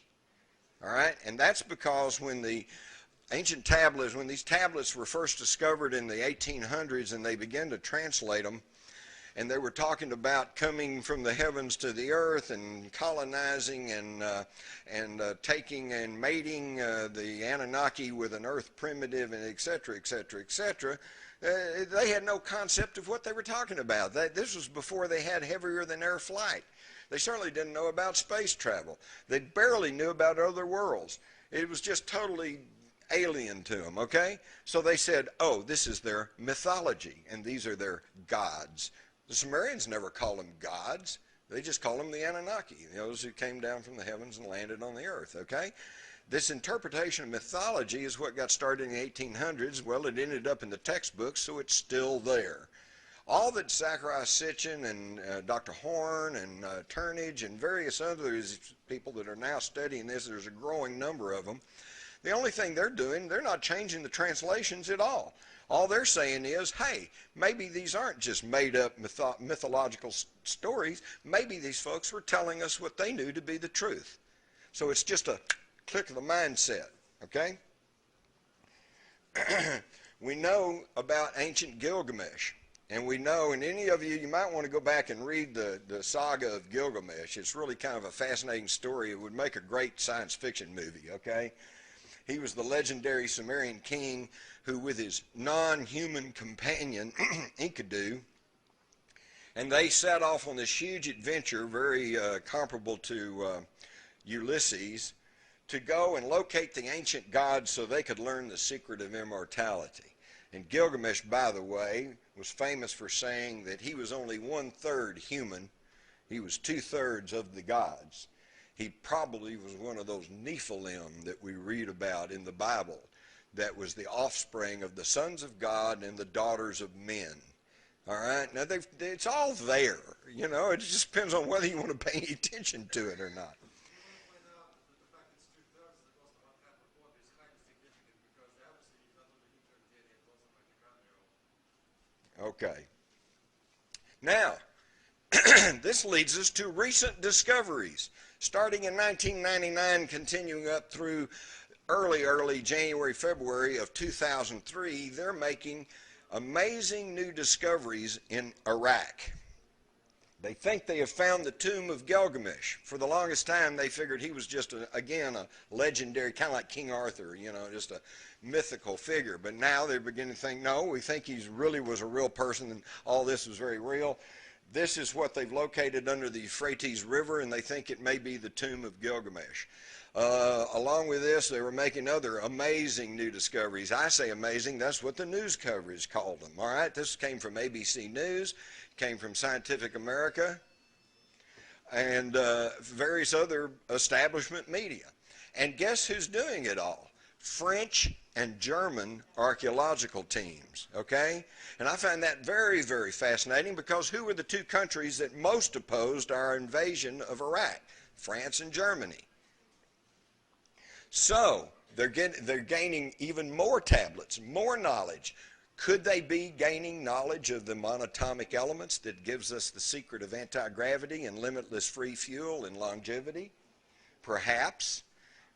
all right? And that's because when the ancient tablets, when these tablets were first discovered in the 1800s and they began to translate them, and they were talking about coming from the heavens to the earth and colonizing and taking and mating the Anunnaki with an earth primitive and et cetera, et cetera, et cetera, they had no concept of what they were talking about. This was before they had heavier than air flight. They certainly didn't know about space travel. They barely knew about other worlds. It was just totally alien to them, okay? So they said, oh, this is their mythology, and these are their gods. The Sumerians never called them gods. They just called them the Anunnaki, those who came down from the heavens and landed on the earth, okay? This interpretation of mythology is what got started in the 1800s. Well, it ended up in the textbooks, so it's still there. All that Zachariah Sitchin and Dr. Horn and Turnage and various other people that are now studying this, there's a growing number of them, the only thing they're doing, they're not changing the translations at all. All they're saying is, hey, maybe these aren't just made-up mythological stories. Maybe these folks were telling us what they knew to be the truth. So it's just a click of the mindset, okay? We know about ancient Gilgamesh. And we know, and any of you might want to go back and read the saga of Gilgamesh. It's really kind of a fascinating story. It would make a great science fiction movie, okay? He was the legendary Sumerian king who, with his non-human companion, Enkidu, and they set off on this huge adventure, very comparable to Ulysses, to go and locate the ancient gods so they could learn the secret of immortality. And Gilgamesh, by the way, was famous for saying that he was only 1/3 human. He was 2/3 of the gods. He probably was one of those Nephilim that we read about in the Bible, that was the offspring of the sons of God and the daughters of men. All right? Now, it's all there. It just depends on whether you want to pay attention to it or not. Okay. Now, this leads us to recent discoveries. Starting in 1999, continuing up through early January, February of 2003, they're making amazing new discoveries in Iraq. They think they have found the tomb of Gilgamesh. For the longest time, they figured he was just, again, a legendary, kind of like King Arthur, just a mythical figure. But now they're beginning to think, no, we think he really was a real person and all this was very real. This is what they've located under the Euphrates River, and they think it may be the tomb of Gilgamesh. Along with this, they were making other amazing new discoveries. I say amazing, that's what the news coverage called them. All right, this came from ABC News, came from Scientific America, and various other establishment media. And guess who's doing it all? French and German archaeological teams, okay? And I find that very, very fascinating, because who were the two countries that most opposed our invasion of Iraq? France and Germany. So they're gaining even more tablets, more knowledge. Could they be gaining knowledge of the monatomic elements that gives us the secret of anti-gravity and limitless free fuel and longevity? Perhaps.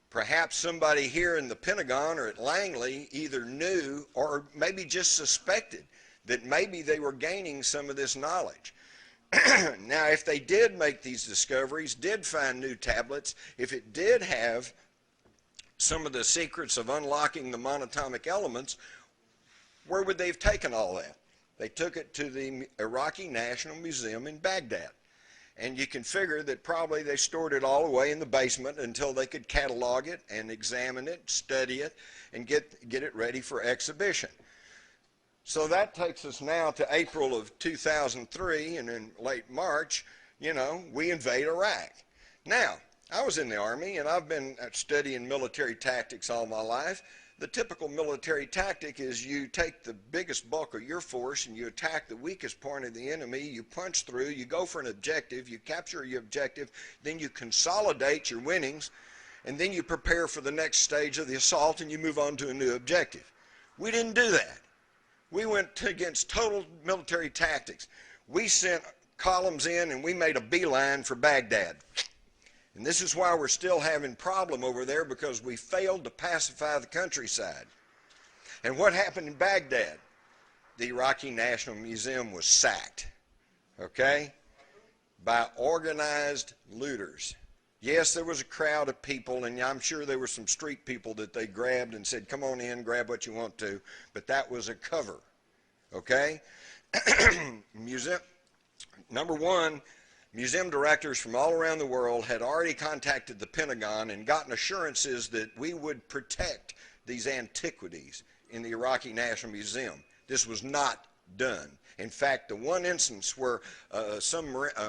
Perhaps somebody here in the Pentagon or at Langley either knew or maybe just suspected that maybe they were gaining some of this knowledge. Now, if they did make these discoveries, did find new tablets, if it did have some of the secrets of unlocking the monatomic elements, where would they have taken all that? They took it to the Iraqi National Museum in Baghdad. And you can figure that probably they stored it all away in the basement until they could catalog it and examine it, study it, and get it ready for exhibition. So that takes us now to April of 2003, and in late March, we invade Iraq. Now, I was in the Army, and I've been studying military tactics all my life. The typical military tactic is you take the biggest bulk of your force and you attack the weakest point of the enemy, you punch through, you go for an objective, you capture your objective, then you consolidate your winnings, and then you prepare for the next stage of the assault and you move on to a new objective. We didn't do that. We went against total military tactics. We sent columns in and we made a beeline for Baghdad. And this is why we're still having problem over there, because we failed to pacify the countryside. And what happened in Baghdad? The Iraqi National Museum was sacked, okay, by organized looters. Yes, there was a crowd of people, and I'm sure there were some street people that they grabbed and said, come on in, grab what you want to, but that was a cover, okay? Number one, museum directors from all around the world had already contacted the Pentagon and gotten assurances that we would protect these antiquities in the Iraqi National Museum. This was not done. In fact, the one instance where some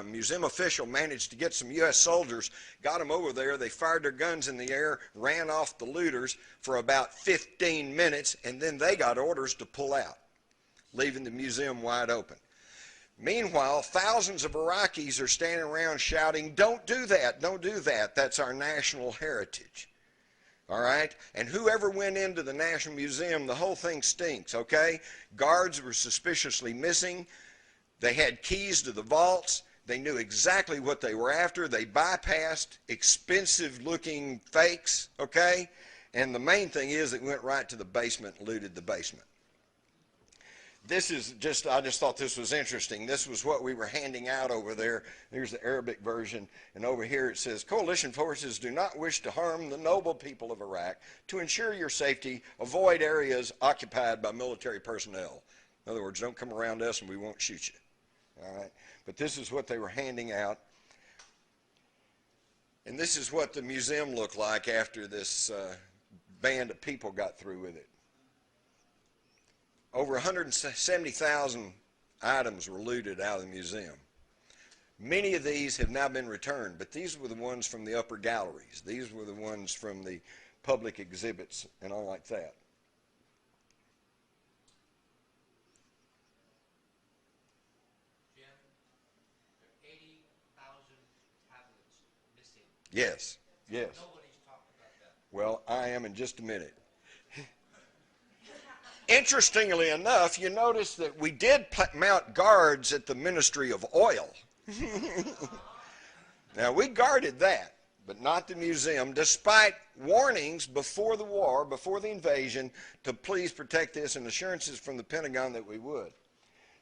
museum official managed to get some U.S. soldiers, got them over there, they fired their guns in the air, ran off the looters for about 15 minutes, and then they got orders to pull out, leaving the museum wide open. Meanwhile, thousands of Iraqis are standing around shouting, don't do that, don't do that. That's our national heritage. All right? And whoever went into the National Museum, the whole thing stinks, okay? Guards were suspiciously missing. They had keys to the vaults. They knew exactly what they were after. They bypassed expensive-looking fakes, okay? And the main thing is they went right to the basement and looted the basement. This is just, I just thought this was interesting. This was what we were handing out over there. Here's the Arabic version. And over here it says, coalition forces do not wish to harm the noble people of Iraq. To ensure your safety, avoid areas occupied by military personnel. In other words, don't come around us and we won't shoot you. All right? But this is what they were handing out. And this is what the museum looked like after this band of people got through with it. Over 170,000 items were looted out of the museum. Many of these have now been returned, but these were the ones from the upper galleries. These were the ones from the public exhibits and all like that. Jim, there are 80,000 tablets missing. Yes, yes. Nobody's talked about that. Well, I am in just a minute. Interestingly enough, you notice that we did mount guards at the Ministry of Oil. Now, we guarded that, but not the museum, despite warnings before the war, before the invasion, to please protect this and assurances from the Pentagon that we would.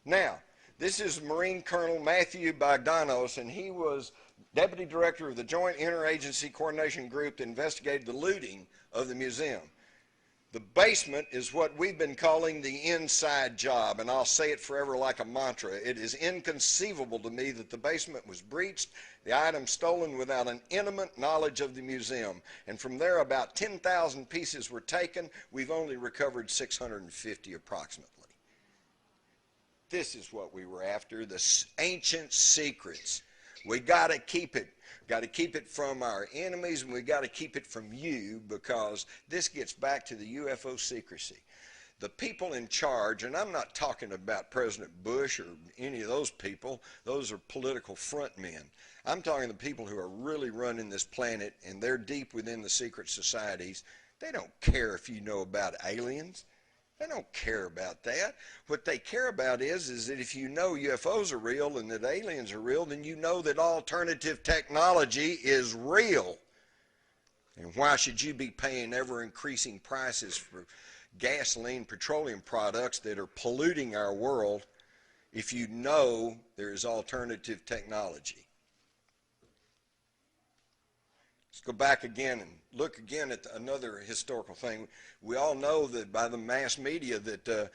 Now, this is Marine Colonel Matthew Bogdanos, and he was Deputy Director of the Joint Interagency Coordination Group that investigated the looting of the museum. The basement is what we've been calling the inside job, and I'll say it forever like a mantra. It is inconceivable to me that the basement was breached, the items stolen without an intimate knowledge of the museum. And from there, about 10,000 pieces were taken. We've only recovered 650 approximately. This is what we were after, the ancient secrets. We got to keep it. Got to keep it from our enemies, and we got to keep it from you, because this gets back to the UFO secrecy. The people in charge, and I'm not talking about President Bush or any of those people. Those are political front men. I'm talking the people who are really running this planet, and they're deep within the secret societies. They don't care if you know about aliens. They don't care about that. What they care about is that if you know UFOs are real and that aliens are real, then you know that alternative technology is real. And why should you be paying ever-increasing prices for gasoline, petroleum products that are polluting our world if you know there is alternative technology? Let's go back again and look again at another historical thing. We all know that by the mass media that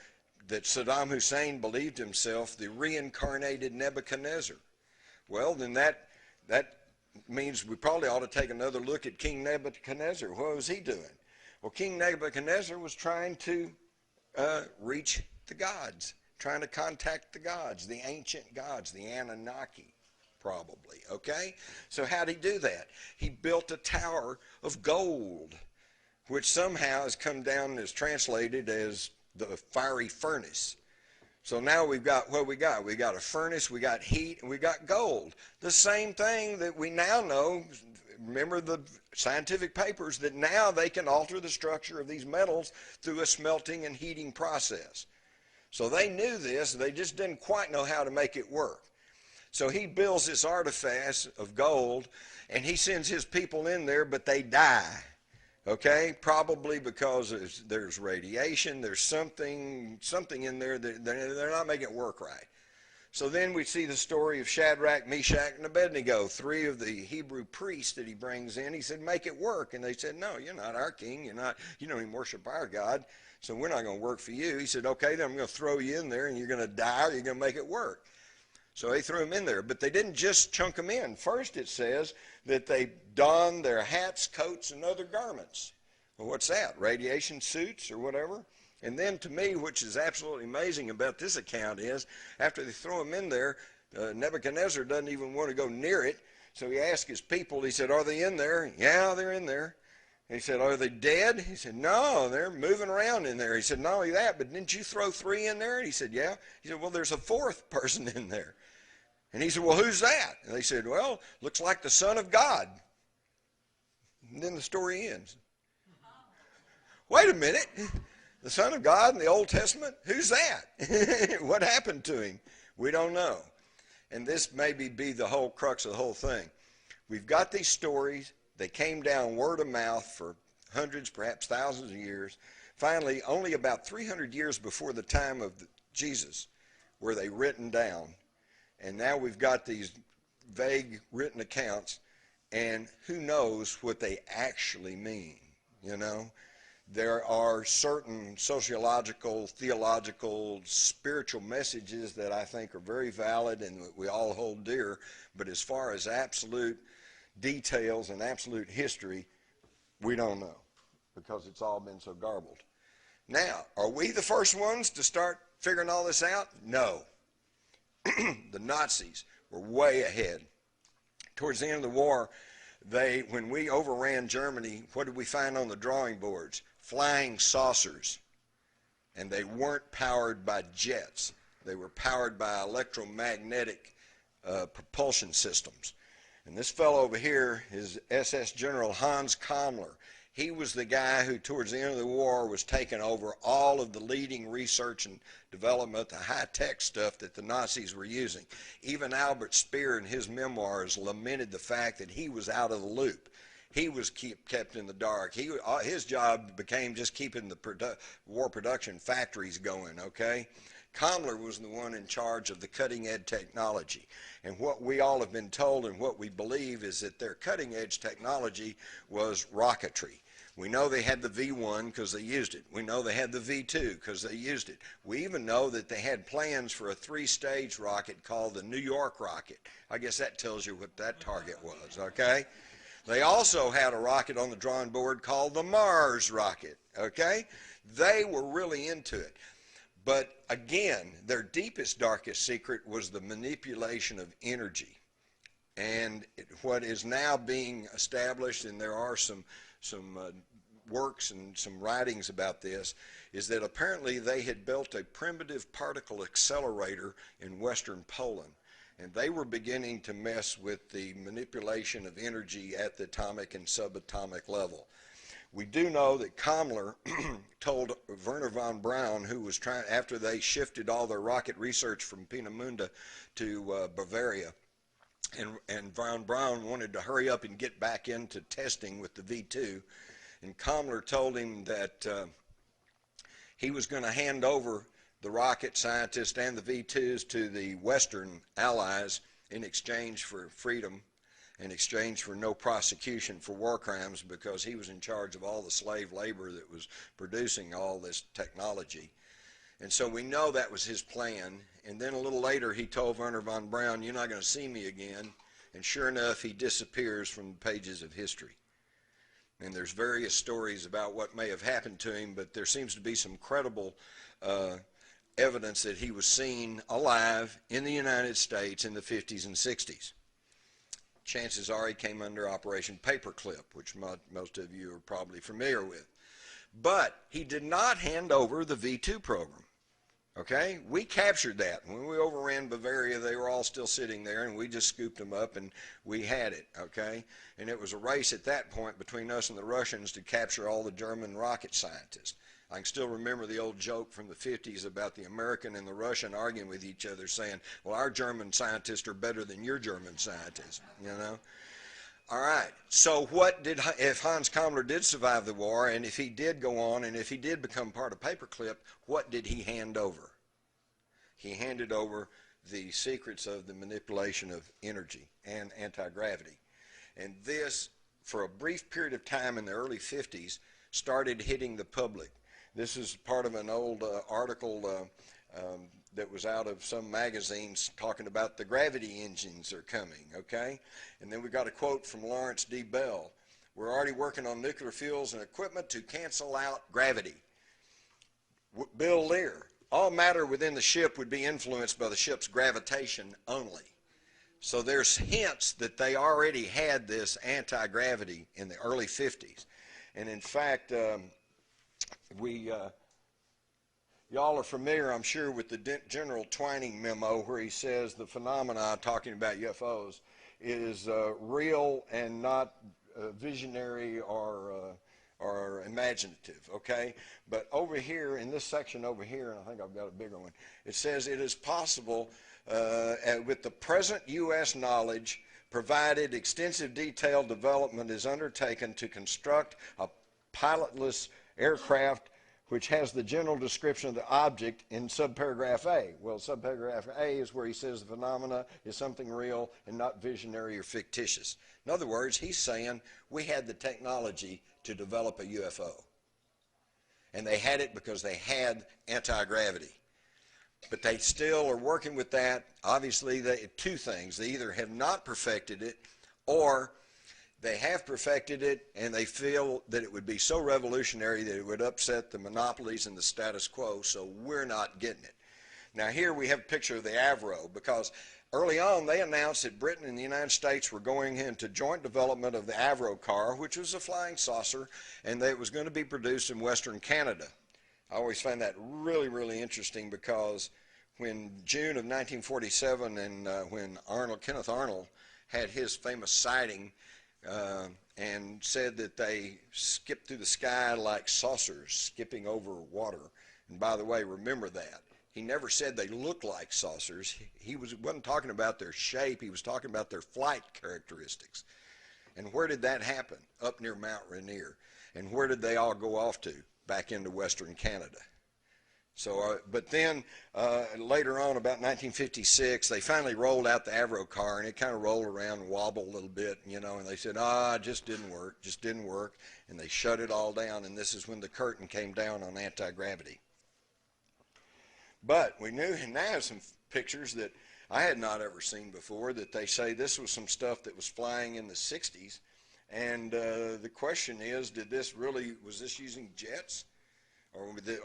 Saddam Hussein believed himself the reincarnated Nebuchadnezzar. Well, then that means we probably ought to take another look at King Nebuchadnezzar. What was he doing? Well, King Nebuchadnezzar was trying to reach the gods, trying to contact the gods, the ancient gods, the Anunnaki. Probably, okay? So how'd he do that? He built a tower of gold, which somehow has come down and is translated as the fiery furnace. So now we've got what we got. We got a furnace, we got heat, and we got gold. The same thing that we now know, remember the scientific papers, that now they can alter the structure of these metals through a smelting and heating process. So they knew this, they just didn't quite know how to make it work. So he builds this artifact of gold, and he sends his people in there, but they die, okay? Probably because there's radiation, there's something in there that they're not making it work right. So then we see the story of Shadrach, Meshach, and Abednego, 3 of the Hebrew priests that he brings in. He said, make it work. And they said, no, you're not our king. You don't even worship our God, so we're not going to work for you. He said, okay, then I'm going to throw you in there, and you're going to die, or you're going to make it work. So they threw him in there, but they didn't just chunk him in. First it says that they donned their hats, coats, and other garments. Well, what's that? Radiation suits or whatever? And then to me, which is absolutely amazing about this account is, after they throw him in there, Nebuchadnezzar doesn't even want to go near it. So he asked his people, he said, are they in there? Yeah, they're in there. He said, are they dead? He said, no, they're moving around in there. He said, not only that, but didn't you throw 3 in there? And he said, yeah. He said, well, there's a 4th person in there. And he said, well, who's that? And they said, well, looks like the Son of God. And then the story ends. Wait a minute. The Son of God in the Old Testament? Who's that? What happened to him? We don't know. And this maybe be the whole crux of the whole thing. We've got these stories. They came down word of mouth for hundreds, perhaps thousands of years. Finally, only about 300 years before the time of Jesus were they written down. And now we've got these vague written accounts, and who knows what they actually mean, you know? There are certain sociological, theological, spiritual messages that I think are very valid and that we all hold dear, but as far as absolute details and absolute history, we don't know, because it's all been so garbled. Now, are we the first ones to start figuring all this out? No. The Nazis were way ahead. Towards the end of the war, when we overran Germany, what did we find on the drawing boards? Flying saucers. And they weren't powered by jets. They were powered by electromagnetic propulsion systems. And this fellow over here is SS General Hans Kammler. He was the guy who, towards the end of the war, was taking over all of the leading research and development, the high-tech stuff that the Nazis were using. Even Albert Speer in his memoirs lamented the fact that he was out of the loop. He was kept in the dark. His job became just keeping the war production factories going, okay? Kammler was the one in charge of the cutting-edge technology. And what we all have been told and what we believe is that their cutting-edge technology was rocketry. We know they had the V1 because they used it. We know they had the V2 because they used it. We even know that they had plans for a 3-stage rocket called the New York rocket. I guess that tells you what that target was, okay? They also had a rocket on the drawing board called the Mars rocket, okay? They were really into it. But again, their deepest, darkest secret was the manipulation of energy. And what is now being established, and there are some works and some writings about this, is that apparently they had built a primitive particle accelerator in western Poland, and they were beginning to mess with the manipulation of energy at the atomic and subatomic level. We do know that Kammler told Werner von Braun, who was trying, after they shifted all their rocket research from Peenemünde to Bavaria, and von Braun wanted to hurry up and get back into testing with the V2, and Kammler told him that he was going to hand over the rocket scientists and the V2s to the Western allies in exchange for freedom, in exchange for no prosecution for war crimes, because he was in charge of all the slave labor that was producing all this technology. And so we know that was his plan. And then a little later he told Werner von Braun, "You're not going to see me again." And sure enough, he disappears from the pages of history. And there's various stories about what may have happened to him, but there seems to be some credible evidence that he was seen alive in the United States in the 50s and 60s. Chances are he came under Operation Paperclip, which most of you are probably familiar with. But he did not hand over the V2 program. Okay? We captured that. When we overran Bavaria, they were all still sitting there, and we just scooped them up, and we had it. Okay? And it was a race at that point between us and the Russians to capture all the German rocket scientists. I can still remember the old joke from the 50s about the American and the Russian arguing with each other, saying, "Well, our German scientists are better than your German scientists," you know? All right, so if Hans Kammler did survive the war, and if he did go on, and if he did become part of Paperclip, what did he hand over? He handed over the secrets of the manipulation of energy and anti-gravity. And this, for a brief period of time in the early 50s, started hitting the public. This is part of an old article that was out of some magazines talking about the gravity engines are coming, okay? And then we got a quote from Lawrence D. Bell. "We're already working on nuclear fuels and equipment to cancel out gravity." Bill Lear, "All matter within the ship would be influenced by the ship's gravitation only." So there's hints that they already had this anti-gravity in the early 50s. And in fact, y'all are familiar, I'm sure, with the General Twining memo, where he says the phenomena, talking about UFOs, is real and not visionary or imaginative, okay? But over here, in this section over here, and I think I've got a bigger one, it says it is possible with the present U.S. knowledge, provided extensive detailed development is undertaken to construct a pilotless aircraft which has the general description of the object in subparagraph A. Well, subparagraph A is where he says the phenomena is something real and not visionary or fictitious. In other words, he's saying we had the technology to develop a UFO. And they had it because they had anti-gravity. But they still are working with that. Obviously, two things. They either have not perfected it, or they have perfected it and they feel that it would be so revolutionary that it would upset the monopolies and the status quo, so we're not getting it. Now here we have a picture of the Avro, because early on they announced that Britain and the United States were going into joint development of the Avro car, which was a flying saucer, and that it was going to be produced in Western Canada. I always find that really, really interesting, because when June of 1947 and when Kenneth Arnold had his famous sighting, and said that they skipped through the sky like saucers skipping over water. And by the way, remember that. He never said they looked like saucers. He wasn't talking about their shape. He was talking about their flight characteristics. And where did that happen? Up near Mount Rainier. And where did they all go off to? Back into Western Canada. So, but then later on, about 1956, they finally rolled out the Avro car, and it kind of rolled around and wobbled a little bit, you know, and they said, it just didn't work, and they shut it all down, and this is when the curtain came down on anti-gravity. But we now have some pictures that I had not ever seen before, that they say this was some stuff that was flying in the 60s, and the question is, was this using jets?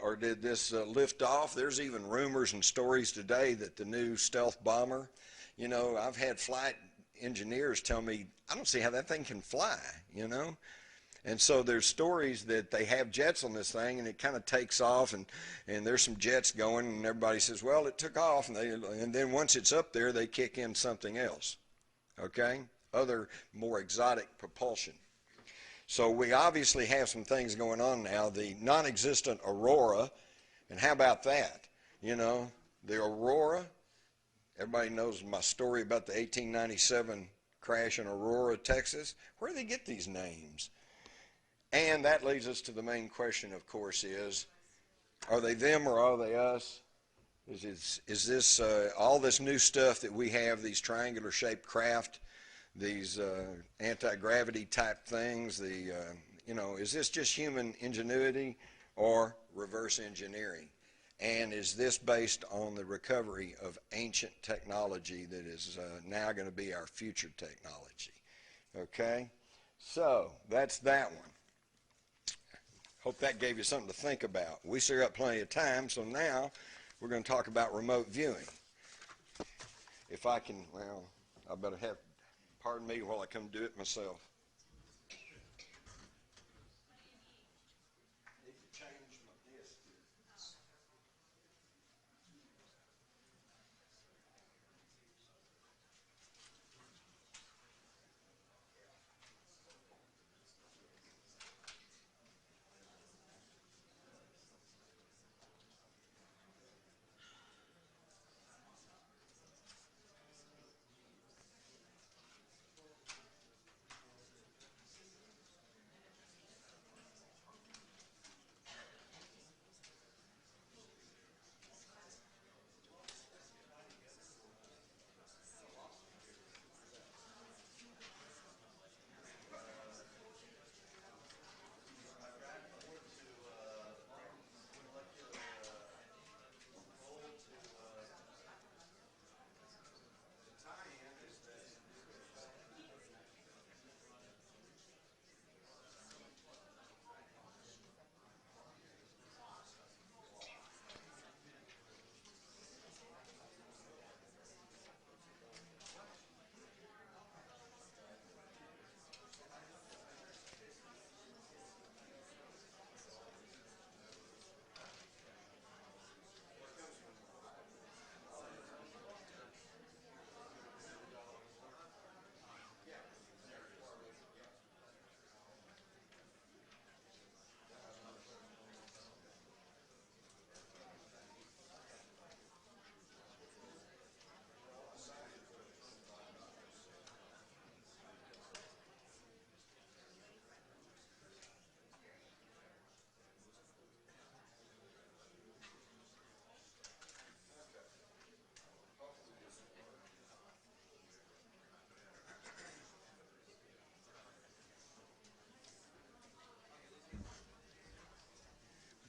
Or did this lift off? There's even rumors and stories today that the new stealth bomber, you know, I've had flight engineers tell me, I don't see how that thing can fly, you know? And so there's stories that they have jets on this thing, and it kind of takes off, and there's some jets going, and everybody says, well, it took off, and then once it's up there, they kick in something else, okay? Other more exotic propulsion. So we obviously have some things going on now. The non-existent aurora, and how about that? You know, the aurora, everybody knows my story about the 1897 crash in Aurora, Texas. Where do they get these names? And that leads us to the main question, of course, is, are they them or are they us? Is this all this new stuff that we have, these triangular shaped craft, these anti-gravity type things, you know, is this just human ingenuity or reverse engineering? And is this based on the recovery of ancient technology that is now going to be our future technology? Okay? So that's that one. Hope that gave you something to think about. We still got plenty of time, so now we're going to talk about remote viewing. If I can, well, I better have, pardon me while I come do it myself.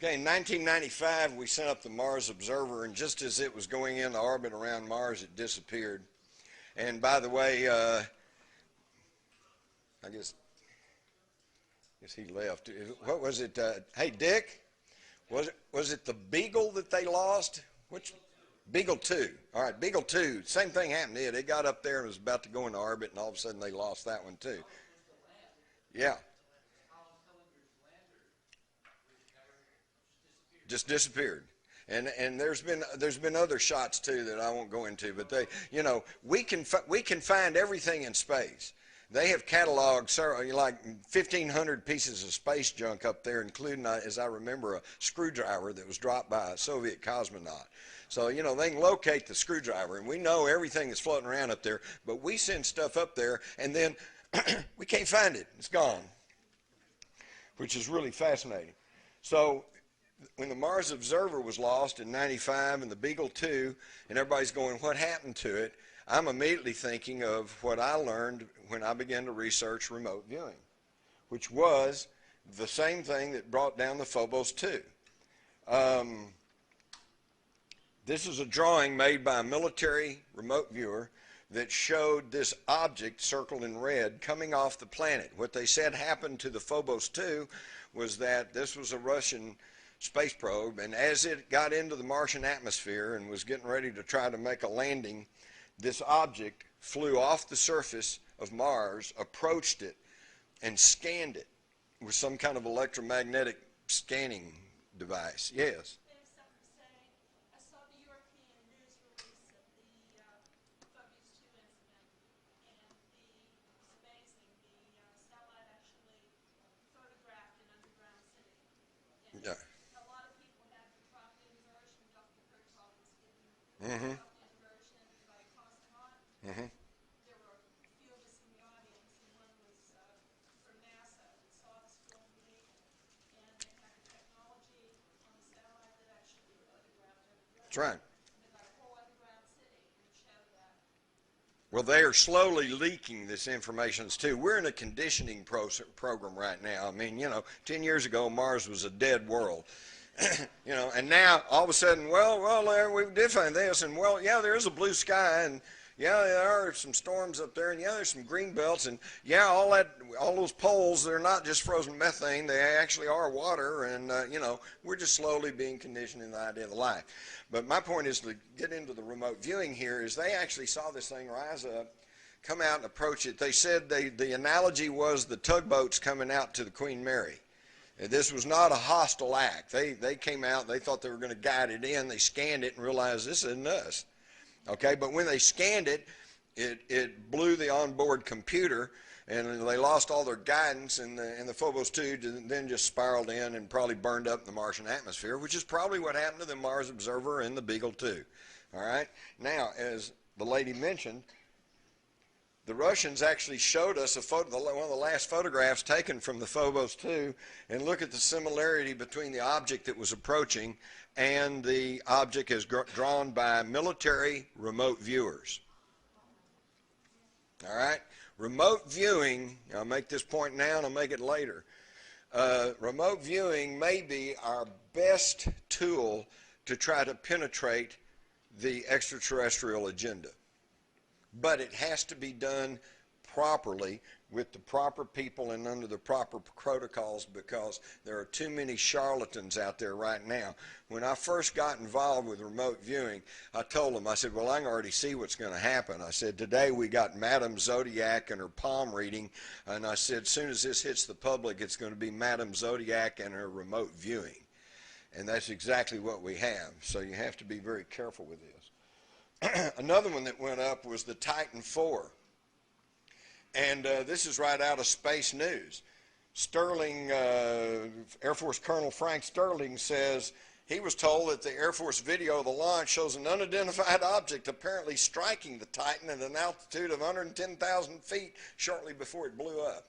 Okay, in 1995, we sent up the Mars Observer, and just as it was going into orbit around Mars, it disappeared. And by the way, I guess he left. What was it? Hey, Dick, was it the Beagle that they lost? Which? Beagle 2. All right, Beagle 2. Same thing happened to it. It got up there and was about to go into orbit, and all of a sudden they lost that one too. Yeah. Just disappeared. And there's been other shots too that I won't go into, but they, you know, we can find everything in space. They have cataloged like 1,500 pieces of space junk up there, including, as I remember, a screwdriver that was dropped by a Soviet cosmonaut. So, you know, they can locate the screwdriver, and we know everything that's floating around up there, but we send stuff up there, and then we can't find it. It's gone, which is really fascinating. So when the Mars Observer was lost in 95 and the Beagle 2, and everybody's going, what happened to it? I'm immediately thinking of what I learned when I began to research remote viewing, which was the same thing that brought down the Phobos 2. This is a drawing made by a military remote viewer that showed this object circled in red coming off the planet. What they said happened to the Phobos 2 was that this was a Russian space probe, and as it got into the Martian atmosphere and was getting ready to try to make a landing, this object flew off the surface of Mars, approached it, and scanned it with some kind of electromagnetic scanning device. Yes. They have something to say. I saw the European news release of the Phobos 2 incident, and it was amazing. The satellite actually photographed an underground city. And Yeah. a lot of people had the Trump inversion. Dr. Hertog was giving Mm-hmm. Trump inversion. Everybody tossed him on. Mm-hmm. There were a few of us in the audience, and one was from NASA who saw this film leak, and they had the technology on the satellite that actually photographed every That's right. they got a whole underground city and showed that. Well, they are slowly leaking this information too. We're in a conditioning program right now. I mean, 10 years ago, Mars was a dead world. And now all of a sudden, well, we did find this, and well, yeah, there is a blue sky, and yeah, there are some storms up there, and yeah, there's some green belts, and yeah, all those poles, they're not just frozen methane, they actually are water, and we're just slowly being conditioned in the idea of life. But my point is to get into the remote viewing here is they actually saw this thing rise up, come out and approach it. They said the analogy was the tugboats coming out to the Queen Mary. This was not a hostile act. They came out, they thought they were going to guide it in, they scanned it and realized this isn't us. Okay, but when they scanned it, it blew the onboard computer, and they lost all their guidance, and the Phobos 2 then just spiraled in and probably burned up in the Martian atmosphere, which is probably what happened to the Mars Observer and the Beagle 2. All right, now, as the lady mentioned, the Russians actually showed us one of the last photographs taken from the Phobos 2, and look at the similarity between the object that was approaching and the object as drawn by military remote viewers. All right? Remote viewing, I'll make this point now and I'll make it later. Remote viewing may be our best tool to try to penetrate the extraterrestrial agenda. But it has to be done properly with the proper people and under the proper protocols, because there are too many charlatans out there right now. When I first got involved with remote viewing, I told them, I said, well, I can already see what's going to happen. I said, today we got Madame Zodiac and her palm reading, and I said, as soon as this hits the public, it's going to be Madame Zodiac and her remote viewing. And that's exactly what we have. So you have to be very careful with this. Another one that went up was the Titan IV. And this is right out of Space News. Sterling, Air Force Colonel Frank Sterling says he was told that the Air Force video of the launch shows an unidentified object apparently striking the Titan at an altitude of 110,000 feet shortly before it blew up.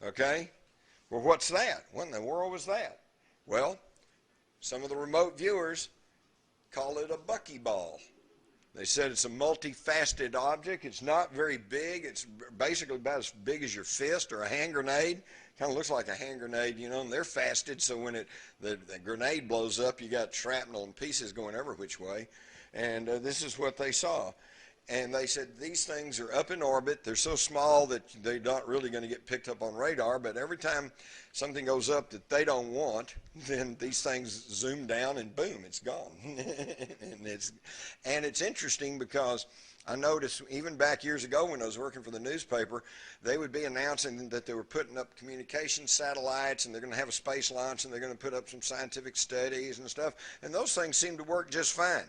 Okay? Well, what's that? What in the world was that? Well, some of the remote viewers call it a buckyball. They said it's a multifaceted object. It's not very big. It's basically about as big as your fist or a hand grenade. Kind of looks like a hand grenade, and they're faceted, so when the grenade blows up, you got shrapnel and pieces going every which way. And this is what they saw. And they said these things are up in orbit. They're so small that they're not really going to get picked up on radar, but every time something goes up that they don't want, then these things zoom down and boom, it's gone. and it's interesting because I noticed even back years ago when I was working for the newspaper, they would be announcing that they were putting up communication satellites and they're going to have a space launch and they're going to put up some scientific studies and stuff, and those things seem to work just fine.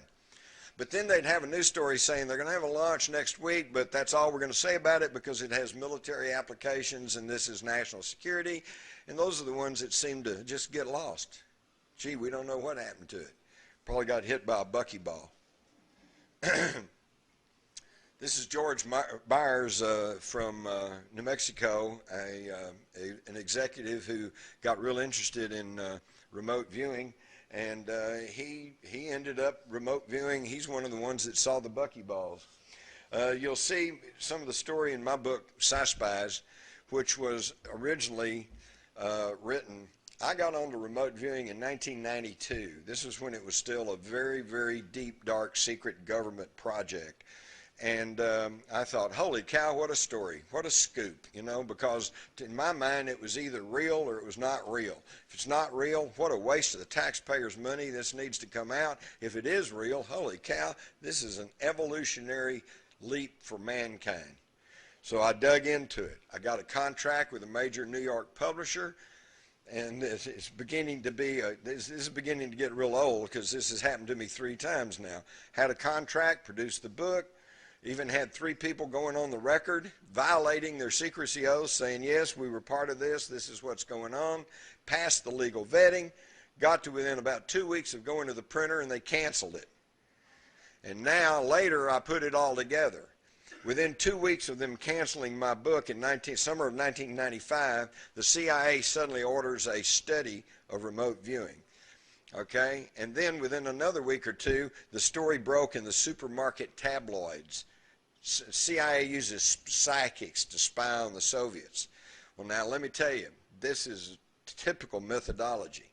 But then they'd have a news story saying they're going to have a launch next week, but that's all we're going to say about it because it has military applications and this is national security. And those are the ones that seem to just get lost. Gee, we don't know what happened to it. Probably got hit by a buckyball. This is George Byers from New Mexico, an executive who got real interested in remote viewing. And he ended up remote viewing. He's one of the ones that saw the buckyballs. You'll see some of the story in my book, Sci-Spies, which was originally written. I got onto remote viewing in 1992. This is when it was still a very, very deep, dark, secret government project. And I thought, holy cow, what a story, what a scoop, because in my mind it was either real or it was not real. If it's not real, what a waste of the taxpayers' money. This needs to come out. If it is real, holy cow, this is an evolutionary leap for mankind. So I dug into it. I got a contract with a major New York publisher, and it's beginning to be, this is beginning to get real old because this has happened to me 3 times now. Had a contract, produced the book, even had 3 people going on the record, violating their secrecy oaths, saying, yes, we were part of this, this is what's going on, passed the legal vetting, got to within about 2 weeks of going to the printer, and they canceled it. And now, later, I put it all together. Within 2 weeks of them canceling my book in summer of 1995, the CIA suddenly orders a study of remote viewing. Okay? And then within another week or 2, the story broke in the supermarket tabloids. CIA uses psychics to spy on the Soviets. Well, now, let me tell you, this is typical methodology.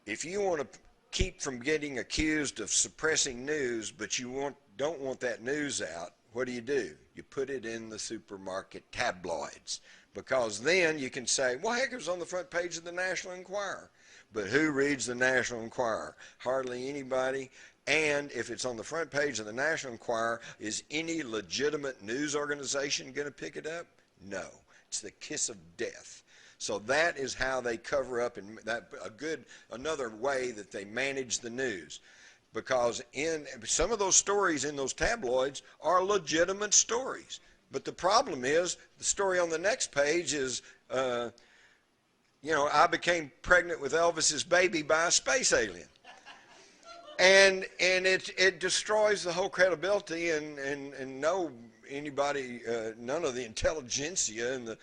If you want to keep from getting accused of suppressing news, but you don't want that news out, what do? You put it in the supermarket tabloids, because then you can say, well, heck, it was on the front page of the National Enquirer. But who reads the National Enquirer? Hardly anybody. And if it's on the front page of the National Enquirer, is any legitimate news organization going to pick it up? No. It's the kiss of death. So that is how they cover up, and that another way that they manage the news. Because in some of those stories in those tabloids are legitimate stories. But the problem is, the story on the next page is, I became pregnant with Elvis's baby by a space alien. And it destroys the whole credibility, and none of the intelligentsia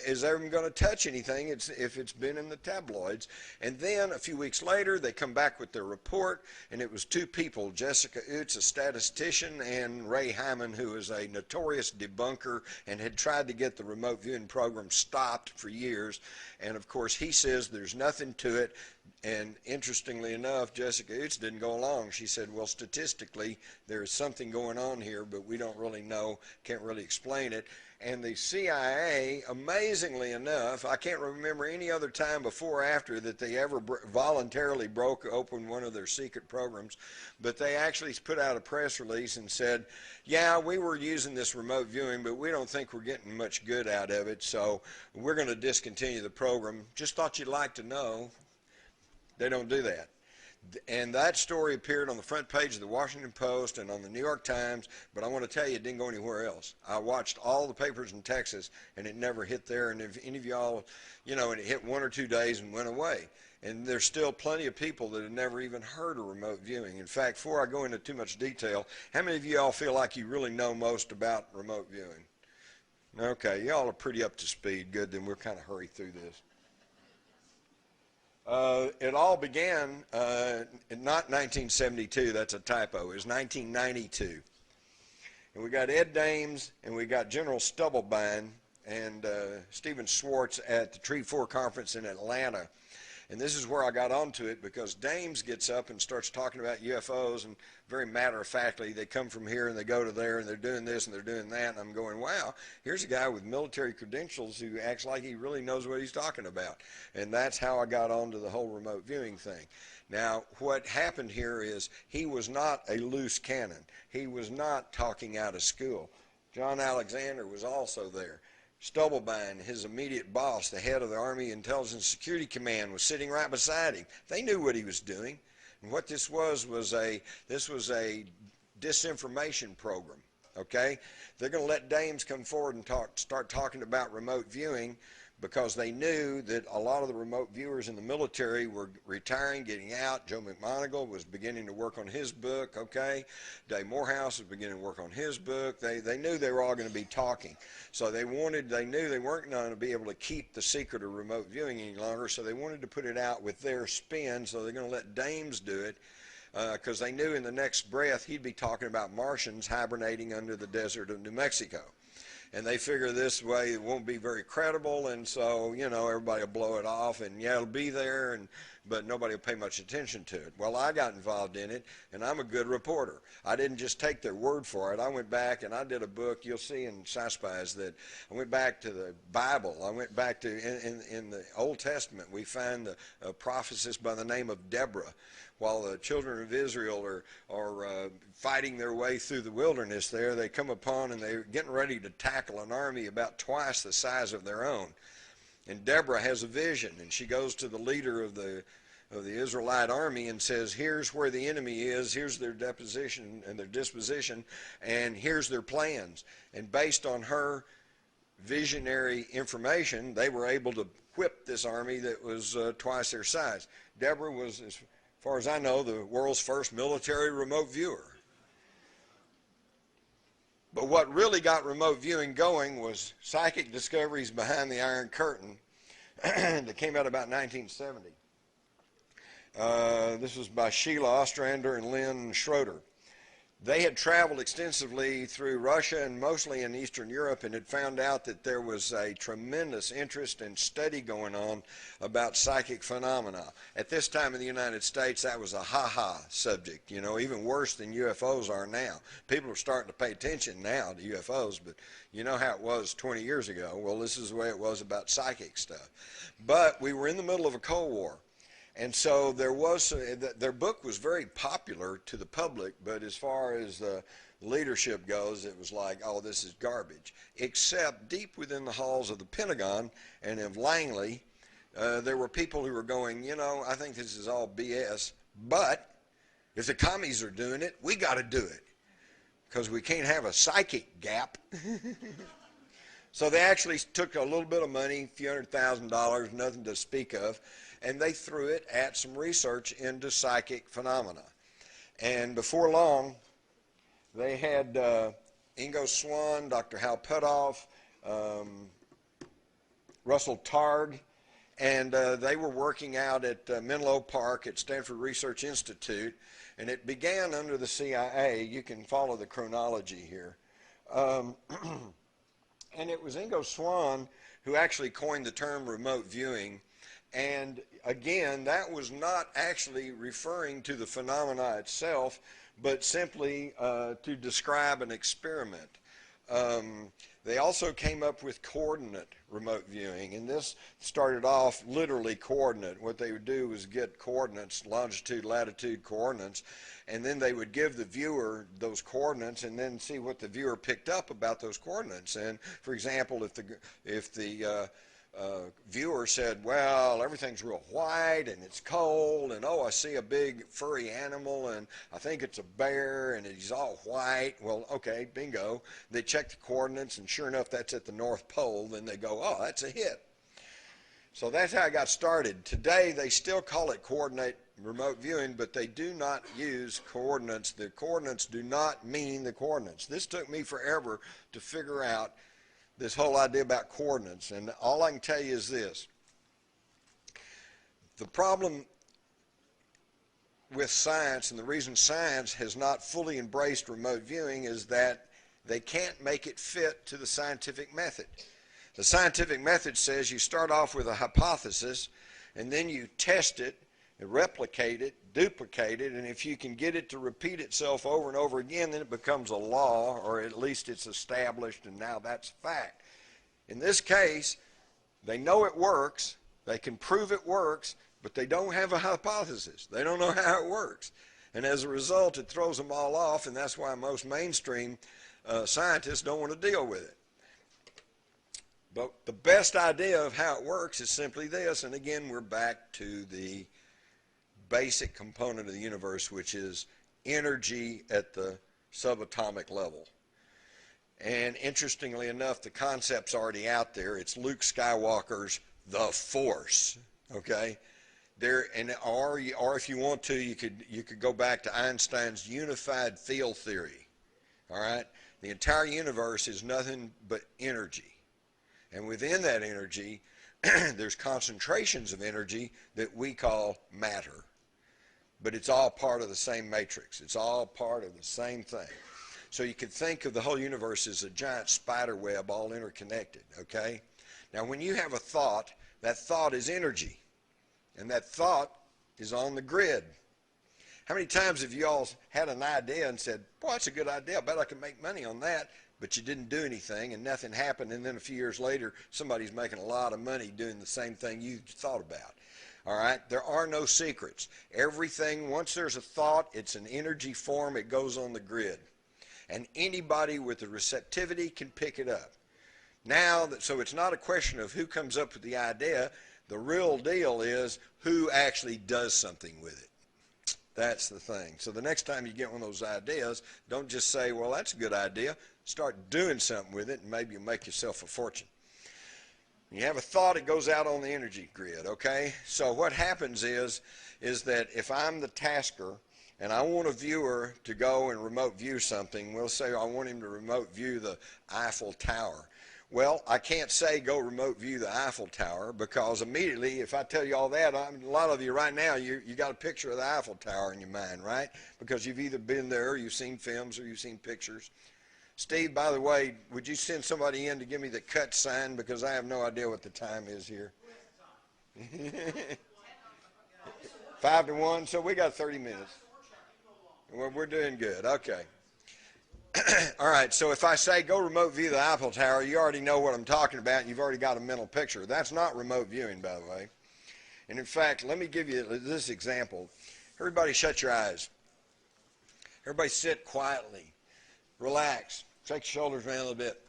is ever going to touch anything if it's been in the tabloids. And then a few weeks later, they come back with their report, and it was 2 people, Jessica Utz, a statistician, and Ray Hyman, who is a notorious debunker and had tried to get the remote viewing program stopped for years. And of course, he says there's nothing to it. And interestingly enough, Jessica Utz didn't go along. She said, well, statistically, there is something going on here, but we don't really know, can't really explain it. And the CIA, amazingly enough, I can't remember any other time before or after that they ever voluntarily broke open one of their secret programs, but they actually put out a press release and said, yeah, we were using this remote viewing, but we don't think we're getting much good out of it, so we're going to discontinue the program. Just thought you'd like to know. They don't do that. And that story appeared on the front page of the Washington Post and on the New York Times, but I want to tell you, it didn't go anywhere else. I watched all the papers in Texas, and it never hit there. And if any of y'all, and it hit 1 or 2 days and went away. And there's still plenty of people that have never even heard of remote viewing. In fact, before I go into too much detail, how many of y'all feel like you really know most about remote viewing? Okay, y'all are pretty up to speed. Good, then we'll kind of hurry through this. It all began not 1972, that's a typo, it was 1992. And we got Ed Dames and we got General Stubblebine and Stephen Schwartz at the Tree 4 conference in Atlanta. And this is where I got onto it, because Dames gets up and starts talking about UFOs, and very matter-of-factly, they come from here and they go to there and they're doing this and they're doing that, and I'm going, wow, here's a guy with military credentials who acts like he really knows what he's talking about. And that's how I got onto the whole remote viewing thing. Now, what happened here is he was not a loose cannon. He was not talking out of school. John Alexander was also there. Stubblebine, his immediate boss, the head of the Army Intelligence Security Command, was sitting right beside him. They knew what he was doing. And what this was a disinformation program, okay? They're going to let Dames come forward and start talking about remote viewing, because they knew that a lot of the remote viewers in the military were retiring, getting out. Joe McMoneagle was beginning to work on his book, okay? Dave Morehouse was beginning to work on his book. They knew they were all going to be talking. So they knew they weren't going to be able to keep the secret of remote viewing any longer, so they wanted to put it out with their spin, so they're going to let Dames do it, because they knew in the next breath he'd be talking about Martians hibernating under the desert of New Mexico. And they figure this way it won't be very credible, and so, everybody will blow it off, and yeah, it'll be there, and but nobody will pay much attention to it. Well, I got involved in it, and I'm a good reporter. I didn't just take their word for it. I went back and I did a book. You'll see in Saspies that I went back to the Bible. I went back to, in the Old Testament, we find a prophetess by the name of Deborah. While the children of Israel are fighting their way through the wilderness there, they come upon and they're getting ready to tackle an army about twice the size of their own. And Deborah has a vision, and she goes to the leader of the Israelite army and says, here's where the enemy is, here's their disposition, and here's their plans. And based on her visionary information, they were able to whip this army that was twice their size. Deborah was, as far as I know, the world's first military remote viewer. But what really got remote viewing going was Psychic Discoveries Behind the Iron Curtain that came out about 1970. This was by Sheila Ostrander and Lynn Schroeder. They had traveled extensively through Russia and mostly in Eastern Europe and had found out that there was a tremendous interest and study going on about psychic phenomena. At this time in the United States, that was a ha-ha subject, you know, even worse than UFOs are now. People are starting to pay attention now to UFOs, but you know how it was 20 years ago. Well, this is the way it was about psychic stuff. But we were in the middle of a Cold War. And so there was, their book was very popular to the public, but as far as the leadership goes, it was like, oh, this is garbage. Except deep within the halls of the Pentagon and of Langley, there were people who were going, you know, I think this is all BS, but if the commies are doing it, we got to do it because we can't have a psychic gap. So they actually took a little bit of money, a few $100,000, nothing to speak of, and they threw it at some research into psychic phenomena. And before long, they had Ingo Swann, Dr. Hal Puthoff, Russell Targ, and they were working out at Menlo Park at Stanford Research Institute, and it began under the CIA. You can follow the chronology here. And it was Ingo Swann who actually coined the term remote viewing. And again, that was not actually referring to the phenomena itself, but simply to describe an experiment. They also came up with coordinate remote viewing, and this started off literally coordinate. What they would do was get coordinates, longitude, latitude coordinates, and then they would give the viewer those coordinates and then see what the viewer picked up about those coordinates. And for example, if the viewer said, well, everything's real white and it's cold, and oh, I see a big furry animal and I think it's a bear and he's all white, well, okay, bingo. They check the coordinates and sure enough that's at the North Pole. Then they go, oh, that's a hit. So that's how I got started. Today they still call it coordinate remote viewing, but they do not use coordinates. The coordinates do not mean the coordinates. This took me forever to figure out this whole idea about coordinates, and all I can tell you is this. The problem with science, and the reason science has not fully embraced remote viewing, is that they can't make it fit to the scientific method. The scientific method says you start off with a hypothesis, and then you test it, and replicate it, duplicate it, and if you can get it to repeat itself over and over again, then it becomes a law, or at least it's established, and now that's fact. In this case, they know it works, they can prove it works, but they don't have a hypothesis. They don't know how it works. And as a result, it throws them all off, and that's why most mainstream scientists don't want to deal with it. But the best idea of how it works is simply this, and again, we're back to the basic component of the universe, which is energy at the subatomic level. And interestingly enough, the concept's already out there. It's Luke Skywalker's The Force, okay? Or if you want to, you could go back to Einstein's unified field theory, all right? The entire universe is nothing but energy. And within that energy, there's concentrations of energy that we call matter. But it's all part of the same matrix. It's all part of the same thing. So you could think of the whole universe as a giant spider web all interconnected, okay? Now when you have a thought, that thought is energy. And that thought is on the grid. How many times have you all had an idea and said, boy, that's a good idea, I bet I can make money on that, but you didn't do anything and nothing happened, and then a few years later somebody's making a lot of money doing the same thing you thought about? All right, there are no secrets. Everything, once there's a thought, it's an energy form, it goes on the grid. And anybody with the receptivity can pick it up. Now, so it's not a question of who comes up with the idea. The real deal is who actually does something with it. That's the thing. So the next time you get one of those ideas, don't just say, well, that's a good idea. Start doing something with it, and maybe you'll make yourself a fortune. You have a thought, it goes out on the energy grid, okay? So what happens is that if I'm the tasker and I want a viewer to go and remote view something, we'll say I want him to remote view the Eiffel Tower. Well, I can't say go remote view the Eiffel Tower, because immediately if I tell you all that, a lot of you right now, you got a picture of the Eiffel Tower in your mind, right? Because you've either been there, or you've seen films, or you've seen pictures. Steve, by the way, would you send somebody in to give me the cut sign, because I have no idea what the time is here. 5 to 1, so we got 30 minutes. Well, we're doing good, okay. All right, so if I say go remote view the Eiffel Tower, you already know what I'm talking about, and you've already got a mental picture. That's not remote viewing, by the way. And in fact, let me give you this example. Everybody shut your eyes. Everybody sit quietly. Relax. Shake your shoulders around a little bit.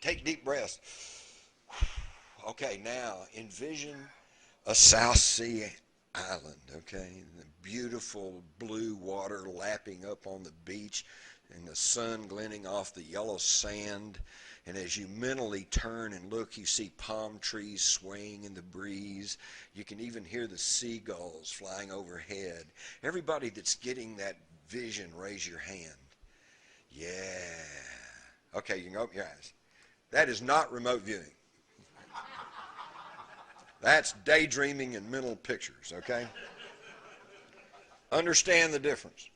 Take deep breaths. Okay, now envision a South Sea island, okay? The beautiful blue water lapping up on the beach, and the sun glinting off the yellow sand. And as you mentally turn and look, you see palm trees swaying in the breeze. You can even hear the seagulls flying overhead. Everybody that's getting that vision, raise your hand. Yeah. Okay, you can open your eyes. That is not remote viewing. That's daydreaming and mental pictures, okay? Understand the difference.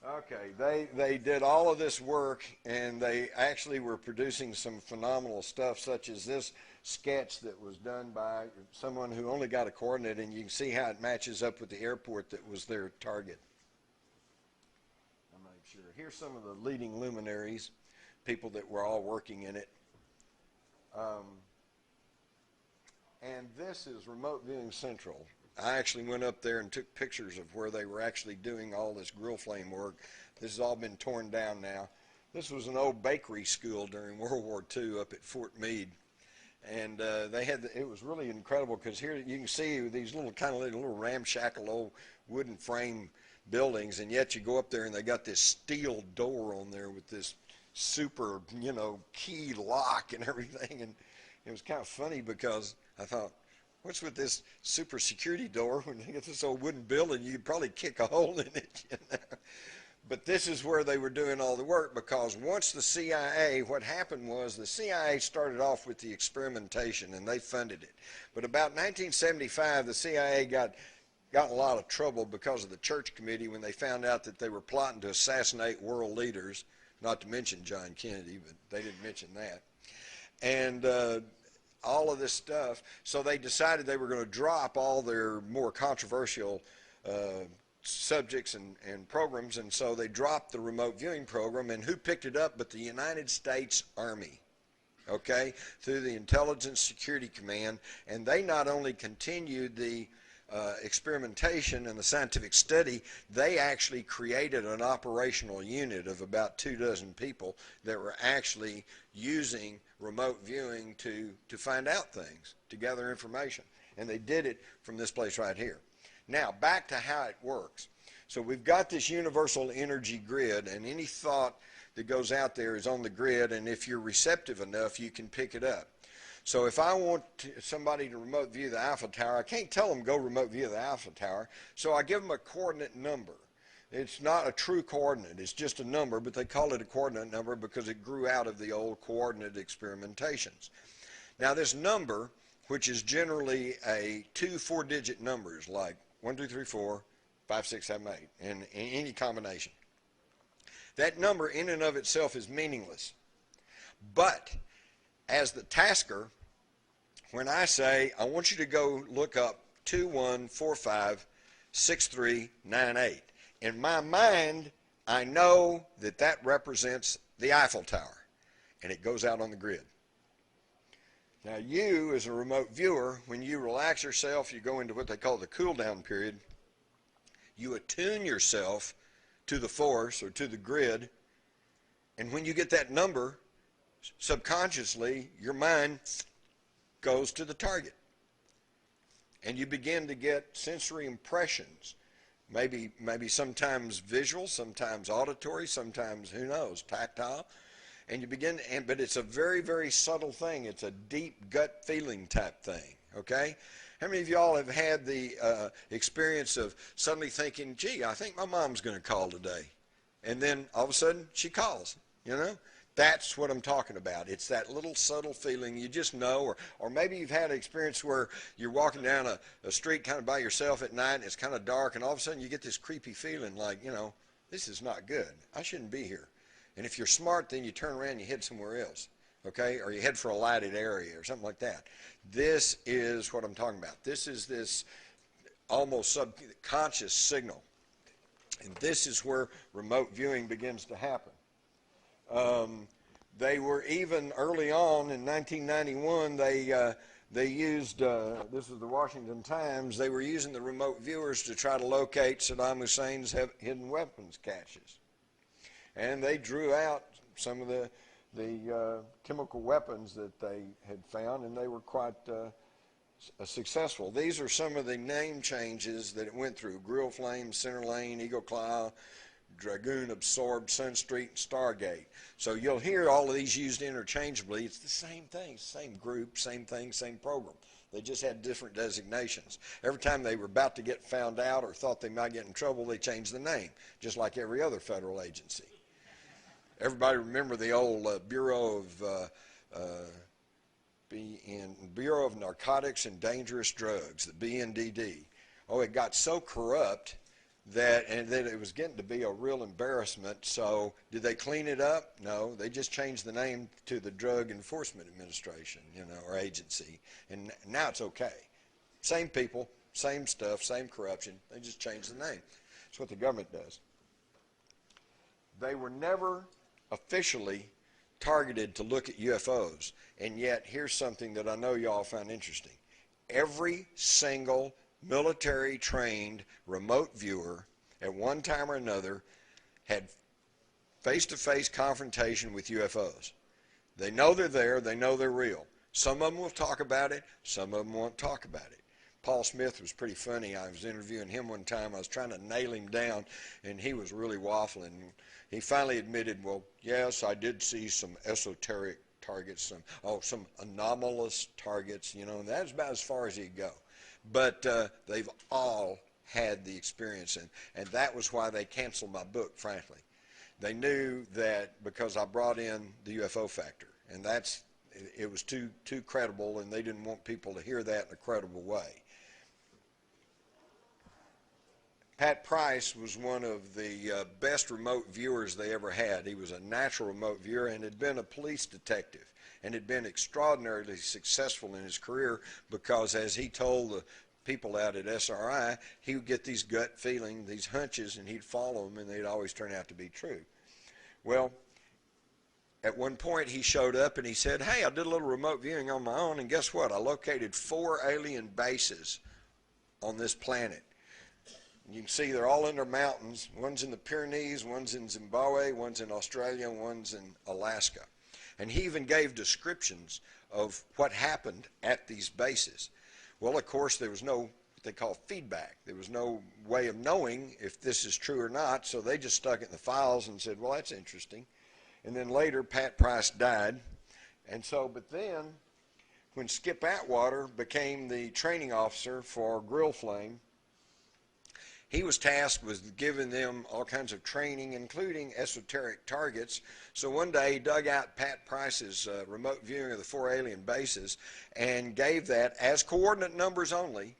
Okay, they did all of this work, and they actually were producing some phenomenal stuff, such as this sketch that was done by someone who only got a coordinate, and you can see how it matches up with the airport that was their target. I'm not sure. Here's some of the leading luminaries, people that were all working in it. And this is Remote Viewing Central. I actually went up there and took pictures of where they were actually doing all this grill flame work. This has all been torn down now. This was an old bakery school during World War II up at Fort Meade. And they had, it was really incredible, because here you can see these little kind of little ramshackle old wooden frame buildings, and yet you go up there and they got this steel door on there with this super, key lock and everything. And it was kind of funny, because I thought, what's with this super security door? When you get this old wooden building, you'd probably kick a hole in it. But this is where they were doing all the work, because once the CIA, what happened was the CIA started off with the experimentation, and they funded it. But about 1975, the CIA got in a lot of trouble because of the Church Committee when they found out that they were plotting to assassinate world leaders, not to mention John Kennedy, but they didn't mention that. And all of this stuff, so they decided they were going to drop all their more controversial subjects and programs, and so they dropped the remote viewing program. And who picked it up but the United States Army, okay, through the Intelligence Security Command. And they not only continued the experimentation and the scientific study, they actually created an operational unit of about 24 people that were actually using remote viewing to find out things, to gather information. And they did it from this place right here. Now, back to how it works. So we've got this universal energy grid, and any thought that goes out there is on the grid, and if you're receptive enough, you can pick it up. So if I want somebody to remote view the Eiffel Tower, I can't tell them go remote view the Eiffel Tower, so I give them a coordinate number. It's not a true coordinate, it's just a number, but they call it a coordinate number because it grew out of the old coordinate experimentations. Now this number, which is generally a 2 4-digit numbers like 1, 2, 3, 4, 5, 6, 7, 8, in any combination. That number in and of itself is meaningless. But as the tasker, when I say, I want you to go look up 21456398. In my mind, I know that that represents the Eiffel Tower, and it goes out on the grid. Now you, as a remote viewer, when you relax yourself, you go into what they call the cool down period. You attune yourself to the force or to the grid, and when you get that number, subconsciously your mind goes to the target, and you begin to get sensory impressions, maybe sometimes visual, sometimes auditory, sometimes, who knows, tactile. And you begin, but it's a very, very subtle thing. It's a deep gut feeling type thing, okay? How many of y'all have had the experience of suddenly thinking, gee, I think my mom's going to call today. And then all of a sudden she calls, you know? That's what I'm talking about. It's that little subtle feeling you just know, or maybe you've had an experience where you're walking down a street kind of by yourself at night and it's kind of dark, and all of a sudden you get this creepy feeling like, you know, this is not good. I shouldn't be here. And if you're smart, then you turn around and you head somewhere else, okay? Or you head for a lighted area or something like that. This is what I'm talking about. This is this almost subconscious signal. And this is where remote viewing begins to happen. They were even early on in 1991, they used, this is the Washington Times, they were using the remote viewers to try to locate Saddam Hussein's hidden weapons caches. And they drew out some of the chemical weapons that they had found, and they were quite successful. These are some of the name changes that it went through: Grill Flame, Center Lane, Eagle Claw, Dragoon Absorbed, Sun Street, and Stargate. So you'll hear all of these used interchangeably. It's the same thing, same group, same thing, same program. They just had different designations. Every time they were about to get found out or thought they might get in trouble, they changed the name, just like every other federal agency. Everybody remember the old Bureau of Narcotics and Dangerous Drugs, the BNDD. Oh, it got so corrupt that it was getting to be a real embarrassment. So did they clean it up? No, they just changed the name to the Drug Enforcement Administration, you know, or agency, and now it's okay. Same people, same stuff, same corruption. They just changed the name. That's what the government does. They were never officially targeted to look at UFOs, and yet here's something that I know y'all find interesting. Every single military trained remote viewer at one time or another had face-to-face confrontation with UFOs. They know they're there, they know they're real. Some of them will talk about it, some of them won't talk about it. Paul Smith was pretty funny. I was interviewing him one time. I was trying to nail him down, and he was really waffling. He finally admitted, well, yes, I did see some esoteric targets, some anomalous targets, you know, and that's about as far as he'd go. But they've all had the experience, and that was why they canceled my book, frankly. They knew that because I brought in the UFO factor, and it was too credible, and they didn't want people to hear that in a credible way. Pat Price was one of the best remote viewers they ever had. He was a natural remote viewer and had been a police detective and had been extraordinarily successful in his career because, as he told the people out at SRI, he would get these gut feelings, these hunches, and he'd follow them, and they'd always turn out to be true. Well, at one point he showed up and he said, hey, I did a little remote viewing on my own, and guess what? I located 4 alien bases on this planet. You can see they're all in their mountains. One's in the Pyrenees, one's in Zimbabwe, one's in Australia, and one's in Alaska. And he even gave descriptions of what happened at these bases. Well, of course, there was no what they call feedback. There was no way of knowing if this is true or not, so they just stuck it in the files and said, well, that's interesting. And then later, Pat Price died. And so, but then, when Skip Atwater became the training officer for Grill Flame, he was tasked with giving them all kinds of training, including esoteric targets. So one day he dug out Pat Price's remote viewing of the 4 alien bases and gave that as coordinate numbers only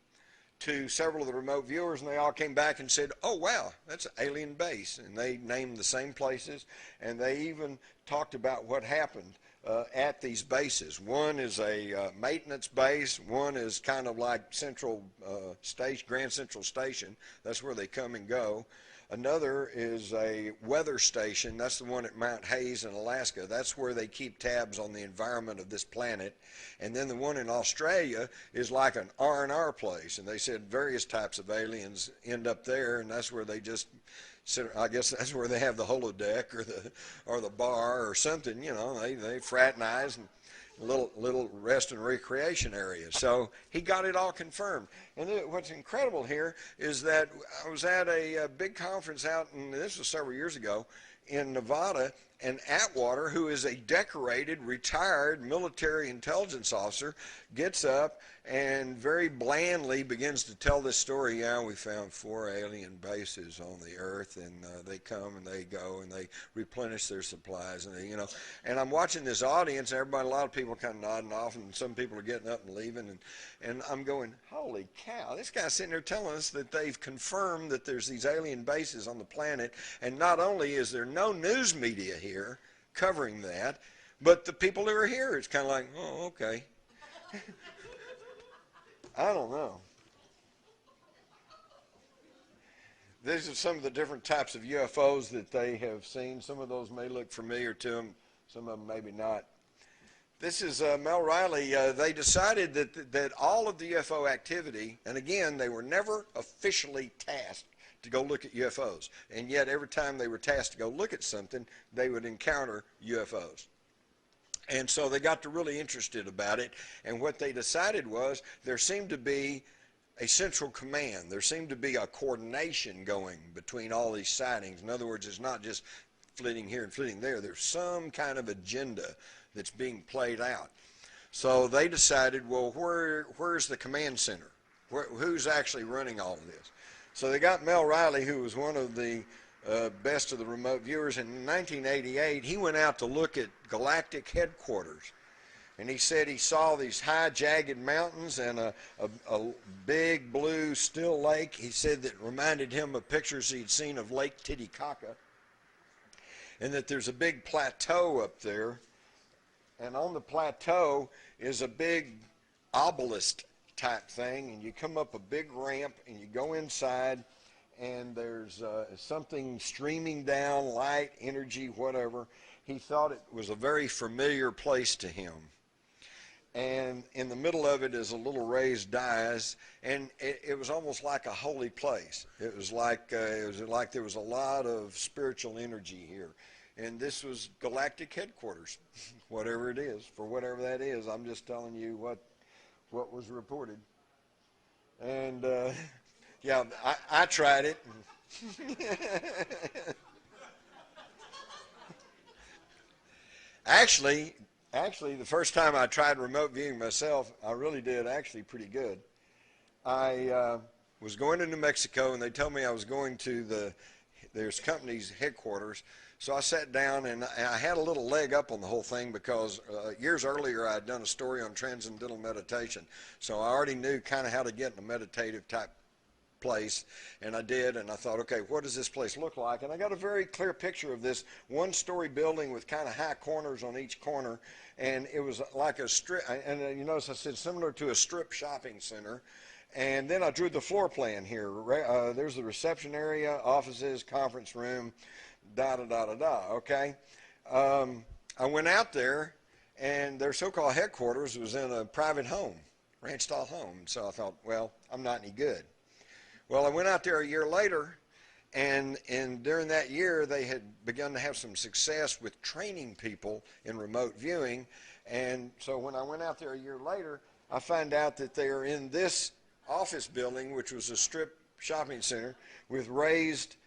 to several of the remote viewers, and they all came back and said, oh, wow, that's an alien base. And they named the same places, and they even talked about what happened at these bases. One is a maintenance base. One is kind of like Central Station, Grand Central Station. That's where they come and go. Another is a weather station. That's the one at Mount Hayes in Alaska. That's where they keep tabs on the environment of this planet. And then the one in Australia is like an R&R place. And they said various types of aliens end up there, and that's where they just sit. I guess that's where they have the holodeck or the bar or something. You know, they fraternize and little rest and recreation area. So he got it all confirmed. And what's incredible here is that I was at a big conference out, and this was several years ago, in Nevada, and Atwater, who is a decorated, retired military intelligence officer, gets up and very blandly begins to tell this story. Yeah, we found 4 alien bases on the Earth, and they come and they go and they replenish their supplies, and they, And I'm watching this audience, and everybody, a lot of people kind of nodding off, and some people are getting up and leaving, and I'm going, holy cow! This guy's sitting there telling us that they've confirmed that there's these alien bases on the planet, and not only is there no news media here covering that, but the people who are here, it's kind of like, oh, okay. I don't know. These are some of the different types of UFOs that they have seen. Some of those may look familiar to them. Some of them maybe not. This is Mel Riley. They decided that all of the UFO activity, and again, they were never officially tasked to go look at UFOs. And yet every time they were tasked to go look at something, they would encounter UFOs. And so they got to really interested about it, and what they decided was there seemed to be a central command. There seemed to be a coordination going between all these sightings. In other words, it's not just flitting here and flitting there. There's some kind of agenda that's being played out. So they decided, well, where's the command center? Who's actually running all of this? So they got Mel Riley, who was one of the best of the remote viewers. In 1988, he went out to look at galactic headquarters, and he said he saw these high jagged mountains and a big blue still lake. He said that reminded him of pictures he'd seen of Lake Titicaca, and that there's a big plateau up there, and on the plateau is a big obelisk type thing, and you come up a big ramp and you go inside, and there's something streaming down, light, energy, whatever. He thought it was a very familiar place to him. And in the middle of it is a little raised dais, and it was almost like a holy place. It was like there was a lot of spiritual energy here. And this was galactic headquarters, whatever it is, for whatever that is. I'm just telling you what was reported. And yeah, I tried it. Actually, the first time I tried remote viewing myself, I really did actually pretty good. I was going to New Mexico, and they told me I was going to there's company's headquarters. So I sat down, and I had a little leg up on the whole thing because years earlier I had done a story on transcendental meditation. So I already knew kind of how to get in a meditative type place, and I did, and I thought, okay, what does this place look like? And I got a very clear picture of this one-story building with kind of high corners on each corner, and it was like a strip, and you notice I said similar to a strip shopping center. And then I drew the floor plan here. There's the reception area, offices, conference room, okay? I went out there, and their so-called headquarters was in a private home, ranch-style home. So I thought, well, I'm not any good. Well, I went out there a year later, and during that year, they had begun to have some success with training people in remote viewing. And so when I went out there a year later, I found out that they are in this office building, which was a strip shopping center with raised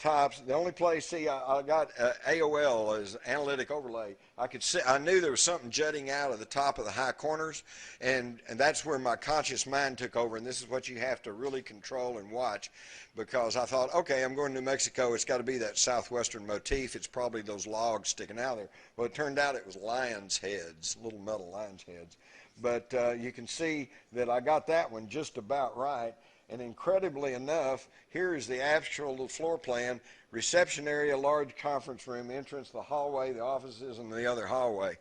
tops. The only place, see, I got AOL as analytic overlay. I could see, I knew there was something jutting out of the top of the high corners, and that's where my conscious mind took over. And this is what you have to really control and watch, because I thought, okay, I'm going to New Mexico. It's got to be that southwestern motif. It's probably those logs sticking out there. Well, it turned out it was lions' heads, little metal lions' heads. But you can see that I got that one just about right. And incredibly enough, here is the actual floor plan: reception area, large conference room, entrance, the hallway, the offices, and the other hallway.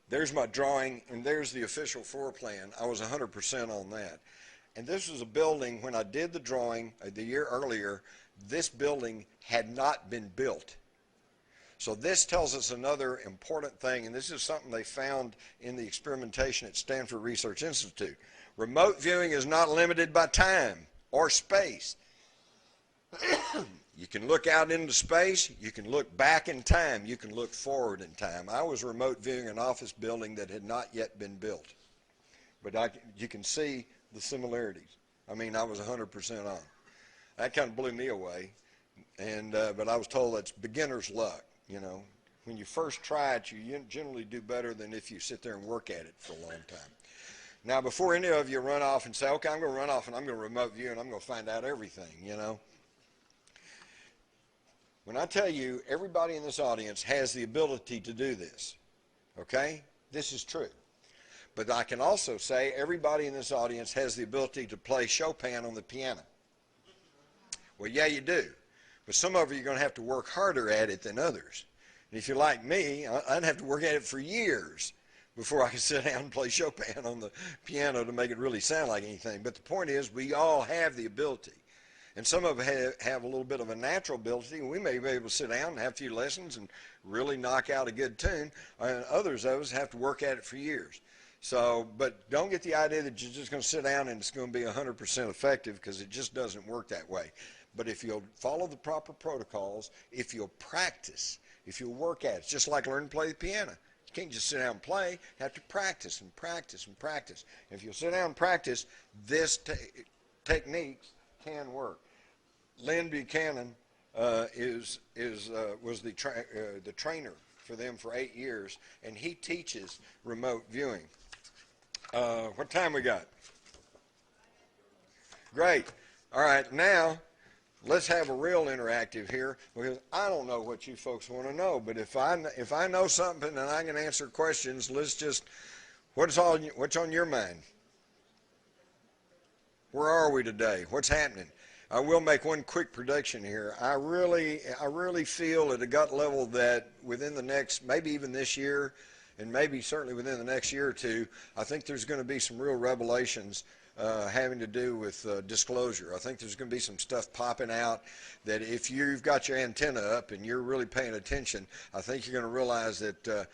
There's my drawing, and there's the official floor plan. I was 100% on that. And this was a building, when I did the drawing the year earlier, this building had not been built. So this tells us another important thing, and this is something they found in the experimentation at Stanford Research Institute. Remote viewing is not limited by time or space. You can look out into space, you can look back in time, you can look forward in time. I was remote viewing an office building that had not yet been built. But you can see the similarities. I mean, I was 100% on. That kind of blew me away. But I was told that's beginner's luck. You know, when you first try it, you generally do better than if you sit there and work at it for a long time. Now, before any of you run off and say, okay, I'm going to run off and I'm going to remote view and I'm going to find out everything, you know. When I tell you everybody in this audience has the ability to do this, okay, this is true. But I can also say everybody in this audience has the ability to play Chopin on the piano. Well, yeah, you do. But some of you are going to have to work harder at it than others. And if you're like me, I'd have to work at it for years before I could sit down and play Chopin on the piano to make it really sound like anything. But the point is, we all have the ability. And some of us have a little bit of a natural ability, and we may be able to sit down and have a few lessons and really knock out a good tune. And others of us have to work at it for years. So, but don't get the idea that you're just going to sit down and it's going to be 100% effective, because it just doesn't work that way. But if you'll follow the proper protocols, if you'll practice, if you'll work at it, it's just like learning to play the piano. You can't just sit down and play. You have to practice and practice and practice. And if you'll sit down and practice, this techniques can work. Lynn Buchanan was the trainer for them for 8 years, and he teaches remote viewing. What time we got? Great. All right, now let's have a real interactive here, because I don't know what you folks want to know, but if I know something and I can answer questions, let's just, what's on your mind? Where are we today? What's happening? I will make one quick prediction here. I really feel at a gut level that within the next, maybe even this year, and maybe certainly within the next year or two, I think there's going to be some real revelations having to do with disclosure. I think there's going to be some stuff popping out that if you've got your antenna up and you're really paying attention, I think you're going to realize that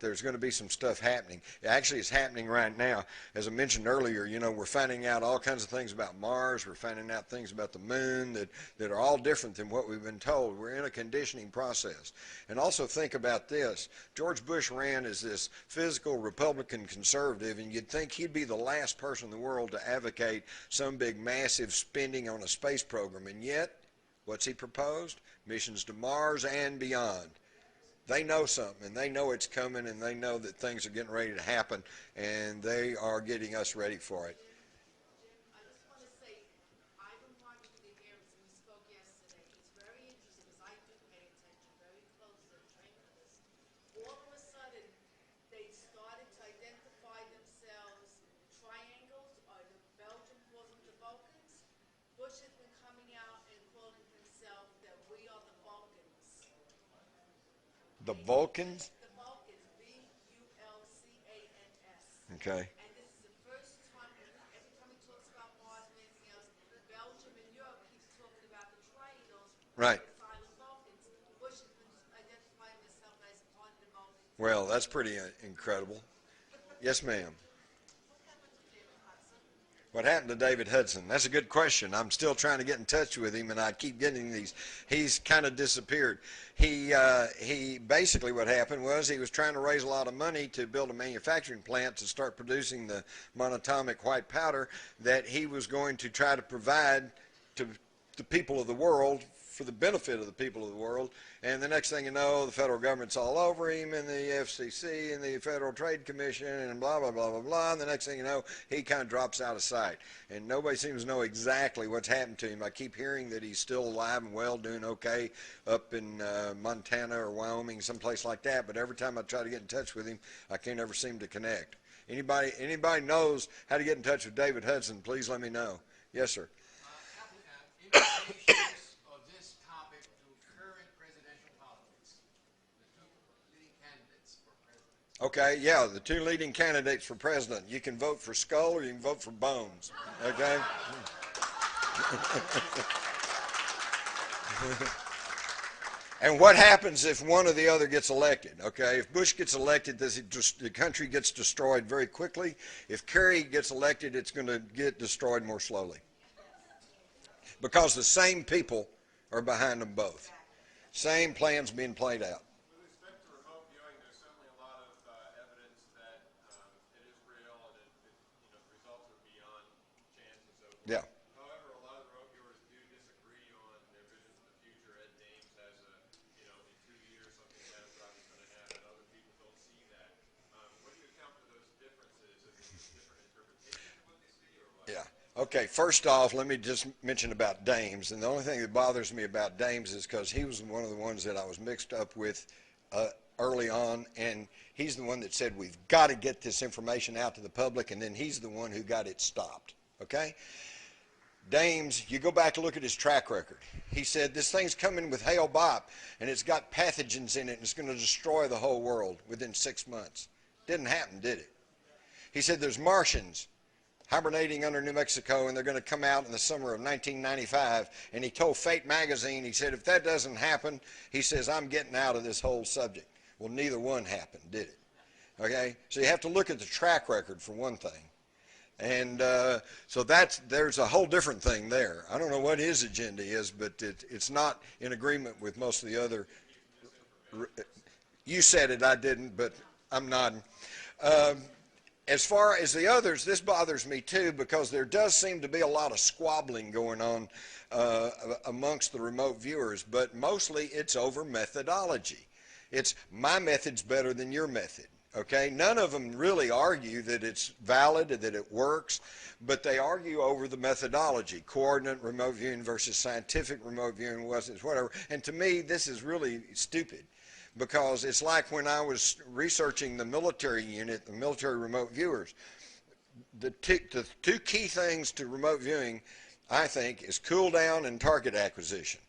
there's going to be some stuff happening. Actually, it's happening right now. As I mentioned earlier, you know, we're finding out all kinds of things about Mars. We're finding out things about the moon that are all different than what we've been told. We're in a conditioning process. And also think about this. George Bush ran as this physical Republican conservative, and you'd think he'd be the last person in the world to advocate some big massive spending on a space program. And yet, what's he proposed? Missions to Mars and beyond. They know something, and they know it's coming, and they know that things are getting ready to happen, and they are getting us ready for it. I just want to say, I've been watching the hearings, and we spoke yesterday. It's very interesting, because I do pay attention very closely and train for this. All of a sudden, they started to identify themselves triangles, or the Belgian calls them the Vulcans. Bush has been coming out and calling himself that we are the Vulcans. The Vulcans? The Vulcans, V-U-L-C-A-N-S. Okay. And this is the first time, every time he talks about Mars and anything else, Belgium and Europe keeps talking about the triangles. Right. The silent Vulcans. Bush has been identifying himself as one of the Vulcans. Well, that's pretty incredible. Yes, ma'am. What happened to David Hudson? That's a good question. I'm still trying to get in touch with him, and I keep getting these. He's kind of disappeared. He basically, what happened was he was trying to raise a lot of money to build a manufacturing plant to start producing the monatomic white powder that he was going to try to provide to the people of the world, for the benefit of the people of the world. And the next thing you know, the federal government's all over him, and the FCC and the Federal Trade Commission and blah, blah, blah, blah, blah. And the next thing you know, he kind of drops out of sight. And nobody seems to know exactly what's happened to him. I keep hearing that he's still alive and well, doing okay up in Montana or Wyoming, someplace like that. But every time I try to get in touch with him, I can't ever seem to connect. Anybody knows how to get in touch with David Hudson, please let me know. Yes, sir. Implications of this topic to current presidential politics. The two leading candidates for president. Okay, yeah, the two leading candidates for president. You can vote for Skull or you can vote for Bones. Okay? And what happens if one or the other gets elected? Okay, if Bush gets elected, the country gets destroyed very quickly. If Kerry gets elected, it's going to get destroyed more slowly. Because the same people are behind them both. Same plans being played out. With respect to remote viewing, there's certainly a lot of evidence that it is real and the results are beyond chance and so forth. Yeah. However, a lot of the remote viewers do disagree on their visions of the future. Ed Dames has in 2 years something catastrophic is going to happen. Other people don't see that. What do you account for those differences? Is it just different interpretations of what they see, or what? Yeah. Okay, first off, let me just mention about Dames. And the only thing that bothers me about Dames is because he was one of the ones that I was mixed up with early on. And he's the one that said, we've got to get this information out to the public. And then he's the one who got it stopped. Okay? Dames, you go back and look at his track record. He said, this thing's coming with hail bop, and it's got pathogens in it, and it's going to destroy the whole world within 6 months. Didn't happen, did it? He said, there's Martians hibernating under New Mexico, and they're going to come out in the summer of 1995. And he told Fate magazine, he said, if that doesn't happen, he says, I'm getting out of this whole subject. Well, neither one happened, did it? Okay? So you have to look at the track record for one thing. And so there's a whole different thing there. I don't know what his agenda is, but it's not in agreement with most of the other. You said it, I didn't, but I'm nodding. As far as the others, this bothers me too, because there does seem to be a lot of squabbling going on amongst the remote viewers, but mostly it's over methodology. It's my method's better than your method. Okay, none of them really argue that it's valid, that it works, but they argue over the methodology, coordinate remote viewing versus scientific remote viewing, whatever. And to me, this is really stupid, because it's like when I was researching the military unit, the military remote viewers. The two key things to remote viewing, I think, is cool down and target acquisition.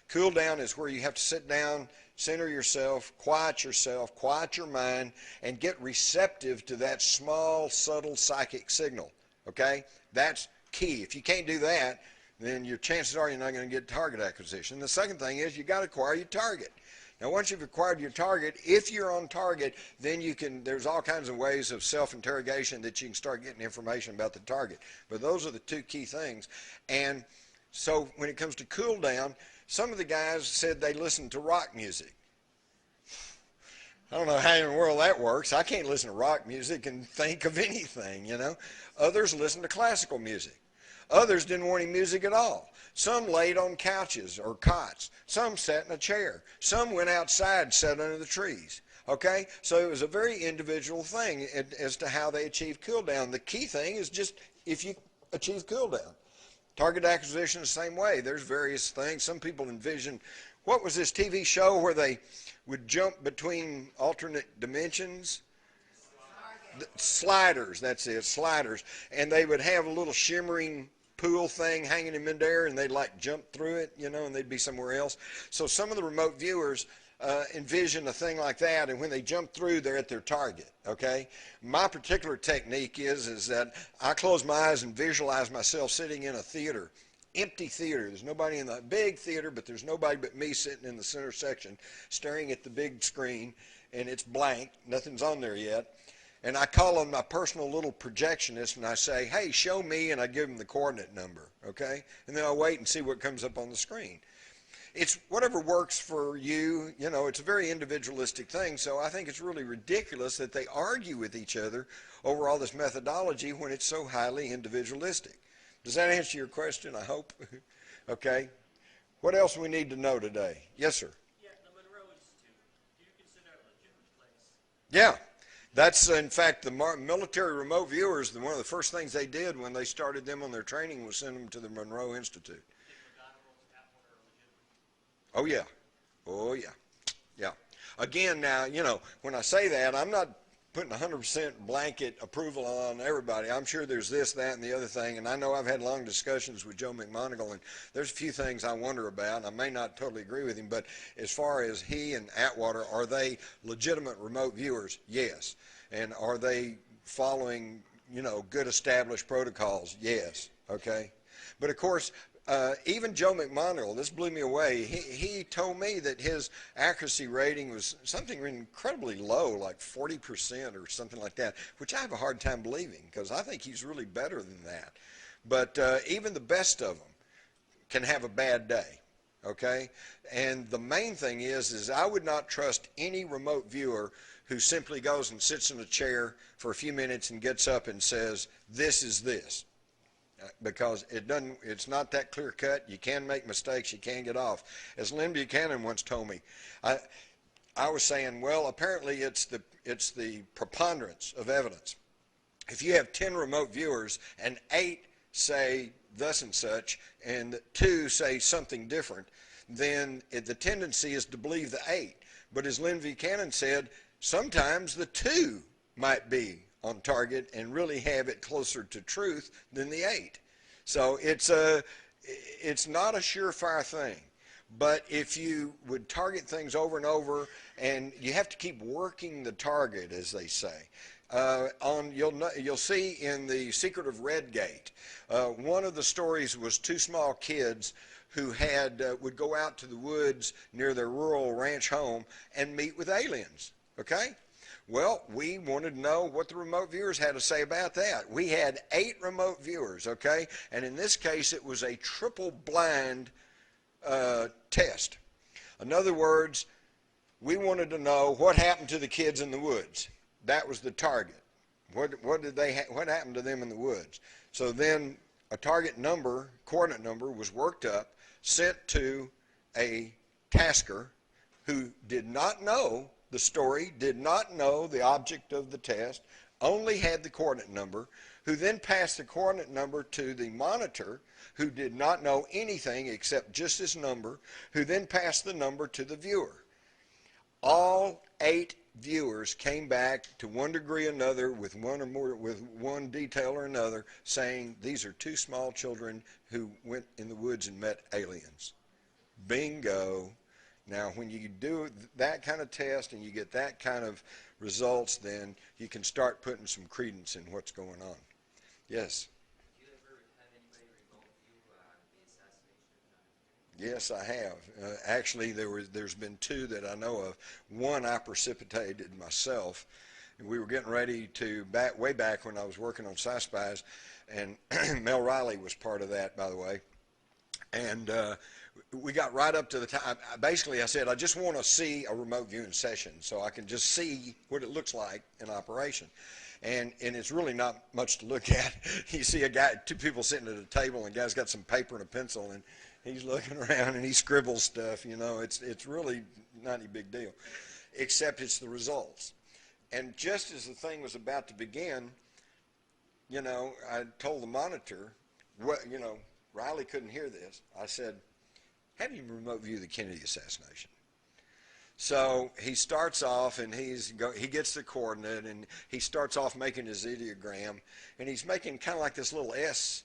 Cool down is where you have to sit down, center yourself, quiet your mind, and get receptive to that small, subtle psychic signal. Okay? That's key. If you can't do that, then your chances are you're not going to get target acquisition. The second thing is you got to acquire your target. Now, once you've acquired your target, if you're on target, then there's all kinds of ways of self-interrogation that you can start getting information about the target. But those are the two key things. And so when it comes to cool down, some of the guys said they listened to rock music. I don't know how in the world that works. I can't listen to rock music and think of anything, Others listened to classical music. Others didn't want any music at all. Some laid on couches or cots. Some sat in a chair. Some went outside, sat under the trees. Okay? So it was a very individual thing as to how they achieved cool down. The key thing is just if you achieve cool down. Target acquisition the same way. There's various things. Some people envision, what was this TV show where they would jump between alternate dimensions? Sliders, that's it, sliders. And they would have a little shimmering pool thing hanging in midair, and they'd like jump through it, and they'd be somewhere else. So some of the remote viewers envision a thing like that, and when they jump through, they're at their target. Okay, my particular technique is that I close my eyes and visualize myself sitting in a theater, empty theater. There's nobody in the big theater, but there's nobody but me sitting in the center section, staring at the big screen, and it's blank. Nothing's on there yet. And I call on my personal little projectionist, and I say, hey, show me, and I give him the coordinate number, okay? And then I'll wait and see what comes up on the screen. It's whatever works for you. It's a very individualistic thing, so I think it's really ridiculous that they argue with each other over all this methodology when it's so highly individualistic. Does that answer your question, I hope? Okay. What else do we need to know today? Yes, sir. Yeah, the Monroe Institute. Do you consider it a legitimate place? Yeah. That's, in fact, the military remote viewers, one of the first things they did when they started them on their training was send them to the Monroe Institute. Oh, yeah. Oh, yeah. Yeah. Again, now, when I say that, I'm not putting 100% blanket approval on everybody. I'm sure there's this, that, and the other thing, and I know I've had long discussions with Joe McMoneagle, and there's a few things I wonder about, and I may not totally agree with him, but as far as he and Atwater, are they legitimate remote viewers? Yes. And are they following, you know, good established protocols? Yes. Okay. But of course, even Joe McMoneagle, this blew me away. He told me that his accuracy rating was something incredibly low, like 40% or something like that, which I have a hard time believing because I think he's really better than that. But even the best of them can have a bad day, okay? And the main thing is I would not trust any remote viewer who simply goes and sits in a chair for a few minutes and gets up and says, this is this. Because it's not that clear cut. You can make mistakes. You can get off. As Lynn Buchanan once told me, I was saying, well, apparently it's the preponderance of evidence. If you have 10 remote viewers and 8 say thus and such and 2 say something different, then the tendency is to believe the 8. But as Lynn Buchanan said, sometimes the 2 might be on target and really have it closer to truth than the 8. So it's not a surefire thing. But if you would target things over and over, and you have to keep working the target, as they say. You'll see in The Secret of Red Gate, one of the stories was 2 small kids who would go out to the woods near their rural ranch home and meet with aliens. Okay? Well, we wanted to know what the remote viewers had to say about that. We had 8 remote viewers, okay? And in this case, it was a triple blind test. In other words, we wanted to know what happened to the kids in the woods. That was the target. What happened to them in the woods? So then a target number, coordinate number, was worked up, sent to a tasker who did not know the story, did not know the object of the test, only had the coordinate number, who then passed the coordinate number to the monitor, who did not know anything except just this number, who then passed the number to the viewer. All 8 viewers came back to one degree or another with one detail or another saying these are 2 small children who went in the woods and met aliens. Bingo. Now, when you do that kind of test and you get that kind of results, then you can start putting some credence in what's going on. Yes? Did you ever have anybody remote view the assassination? Yes, I have. Actually, there's been 2 that I know of. One I precipitated myself. We were getting ready to, way back when I was working on Sci-Spies, and Mel Riley was part of that, by the way. And we got right up to the time. Basically, I said, I just want to see a remote viewing session so I can just see what it looks like in operation. And it's really not much to look at. You see a guy, 2 people sitting at a table, and the guy's got some paper and a pencil, and he's looking around and he scribbles stuff. You know, it's really not any big deal, except it's the results. And just as the thing was about to begin, you know, I told the monitor, Riley couldn't hear this. I said, have you remote view the Kennedy assassination? So he starts off, and he gets the coordinate, and he starts off making his ideogram, and he's making kind of like this little S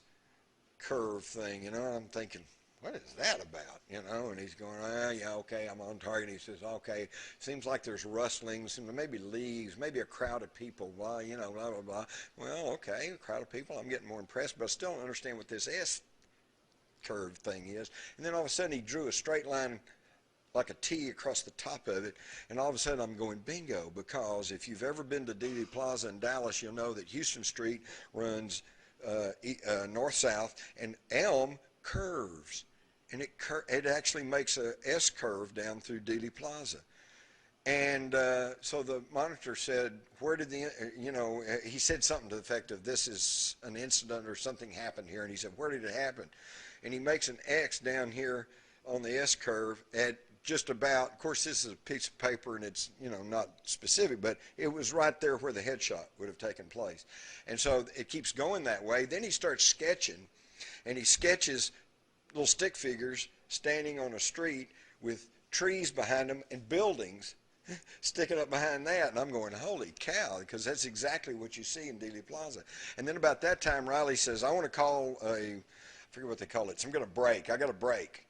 curve thing, you know. I'm thinking, what is that about, you know? And he's going, yeah, okay, I'm on target. He says, okay, seems like there's rustlings, maybe leaves, maybe a crowd of people, blah, you know, blah, blah, blah. Well, okay, a crowd of people, I'm getting more impressed, but I still don't understand what this S curve thing is. And then all of a sudden he drew a straight line like a T across the top of it, and all of a sudden I'm going bingo, because if you've ever been to Dealey Plaza in Dallas, you'll know that Houston Street runs north-south, and Elm curves, and it actually makes a S curve down through Dealey Plaza. And so the monitor said, where did he said something to the effect of, this is an incident or something happened here, and he said, where did it happen? And he makes an X down here on the S curve at just about, of course this is a piece of paper and it's, you know, not specific, but it was right there where the headshot would have taken place. And so it keeps going that way. Then he starts sketching, and he sketches little stick figures standing on a street with trees behind them and buildings sticking up behind that, and I'm going, holy cow, because that's exactly what you see in Dealey Plaza. And then about that time, Riley says, I want to call I forget what they call it, some kind of break. I got a break.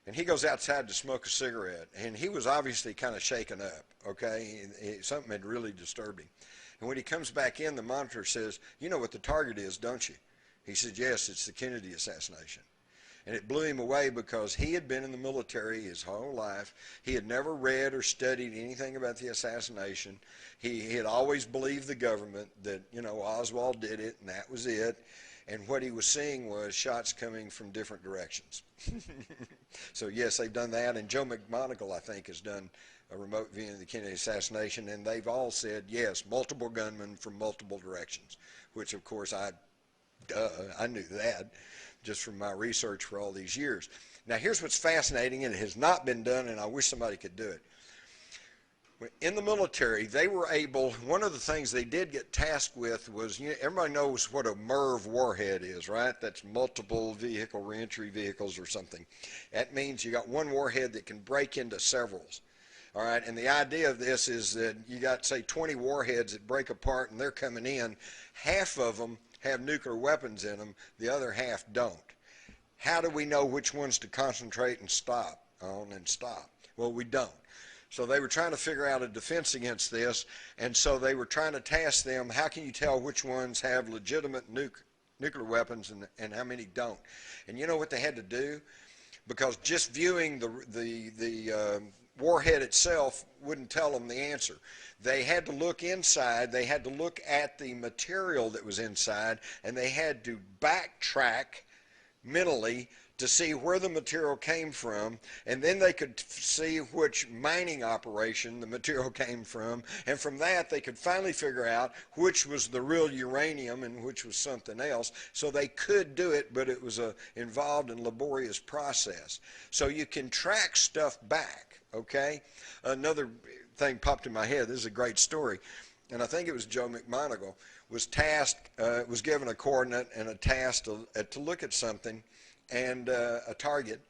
And he goes outside to smoke a cigarette, and he was obviously kind of shaken up, okay? Something had really disturbed him. And when he comes back in, the monitor says, you know what the target is, don't you? He said, yes, it's the Kennedy assassination. And it blew him away because he had been in the military his whole life. He had never read or studied anything about the assassination. He had always believed the government that, you know, Oswald did it and that was it. And what he was seeing was shots coming from different directions. So, yes, they've done that. And Joe McMoneagle, I think, has done a remote viewing of the Kennedy assassination. And they've all said, yes, multiple gunmen from multiple directions, which, of course, I knew that just from my research for all these years. Now, here's what's fascinating, and it has not been done, and I wish somebody could do it. In the military, they were able, one of the things they did get tasked with was, you know, everybody knows what a MIRV warhead is, right? That's multiple vehicle reentry vehicles or something. That means you got one warhead that can break into severals. All right, and the idea of this is that you got, say, 20 warheads that break apart and they're coming in. Half of them have nuclear weapons in them, the other half don't. How do we know which ones to concentrate and stop on and stop? Well, we don't. So they were trying to figure out a defense against this, and so they were trying to task them, how can you tell which ones have legitimate nuclear weapons and how many don't? And you know what they had to do? Because just viewing the warhead itself wouldn't tell them the answer. They had to look inside, they had to look at the material that was inside, and they had to backtrack mentally to see where the material came from, and then they could see which mining operation the material came from, and from that they could finally figure out which was the real uranium and which was something else. So they could do it, but it was a involved and laborious process. So you can track stuff back, okay? Another thing popped in my head, this is a great story, and I think it was Joe McMoneagle, was tasked, was given a coordinate and a task to look at something, and a target,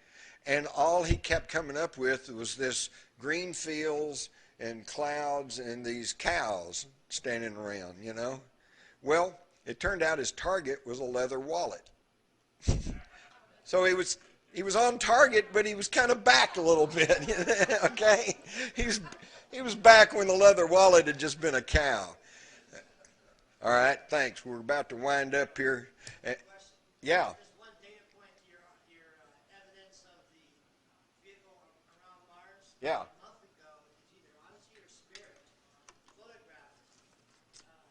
and all he kept coming up with was this green fields and clouds and these cows standing around, you know. Well, it turned out his target was a leather wallet. So he was on target, but he was kind of back a little bit, okay? He was back when the leather wallet had just been a cow. All right, thanks. We're about to wind up here. Yeah. Yeah. A month ago, it's either Odyssey or Spirit photographed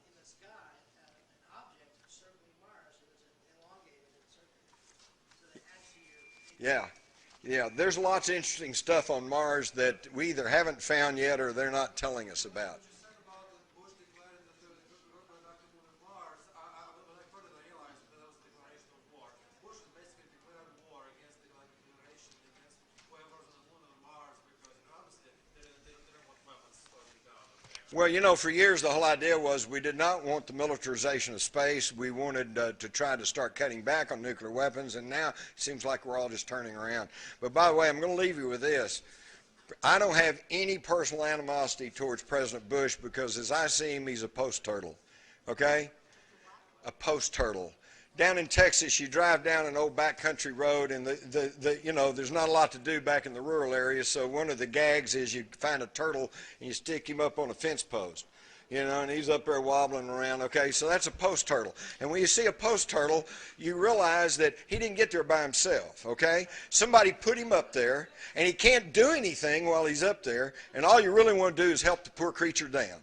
in the sky an object circling Mars. It was elongated and circling. So they answer you. Yeah, there's lots of interesting stuff on Mars that we either haven't found yet or they're not telling us about. Well, you know, for years the whole idea was we did not want the militarization of space. We wanted to try to start cutting back on nuclear weapons, and now it seems like we're all just turning around. But by the way, I'm going to leave you with this. I don't have any personal animosity towards President Bush because as I see him, he's a post-turtle, okay? A post-turtle. Down in Texas, you drive down an old backcountry road, and you know, there's not a lot to do back in the rural areas. So one of the gags is you find a turtle and you stick him up on a fence post, you know, and he's up there wobbling around. Okay, so that's a post turtle. And when you see a post turtle, you realize that he didn't get there by himself. Okay, somebody put him up there, and he can't do anything while he's up there. And all you really want to do is help the poor creature down.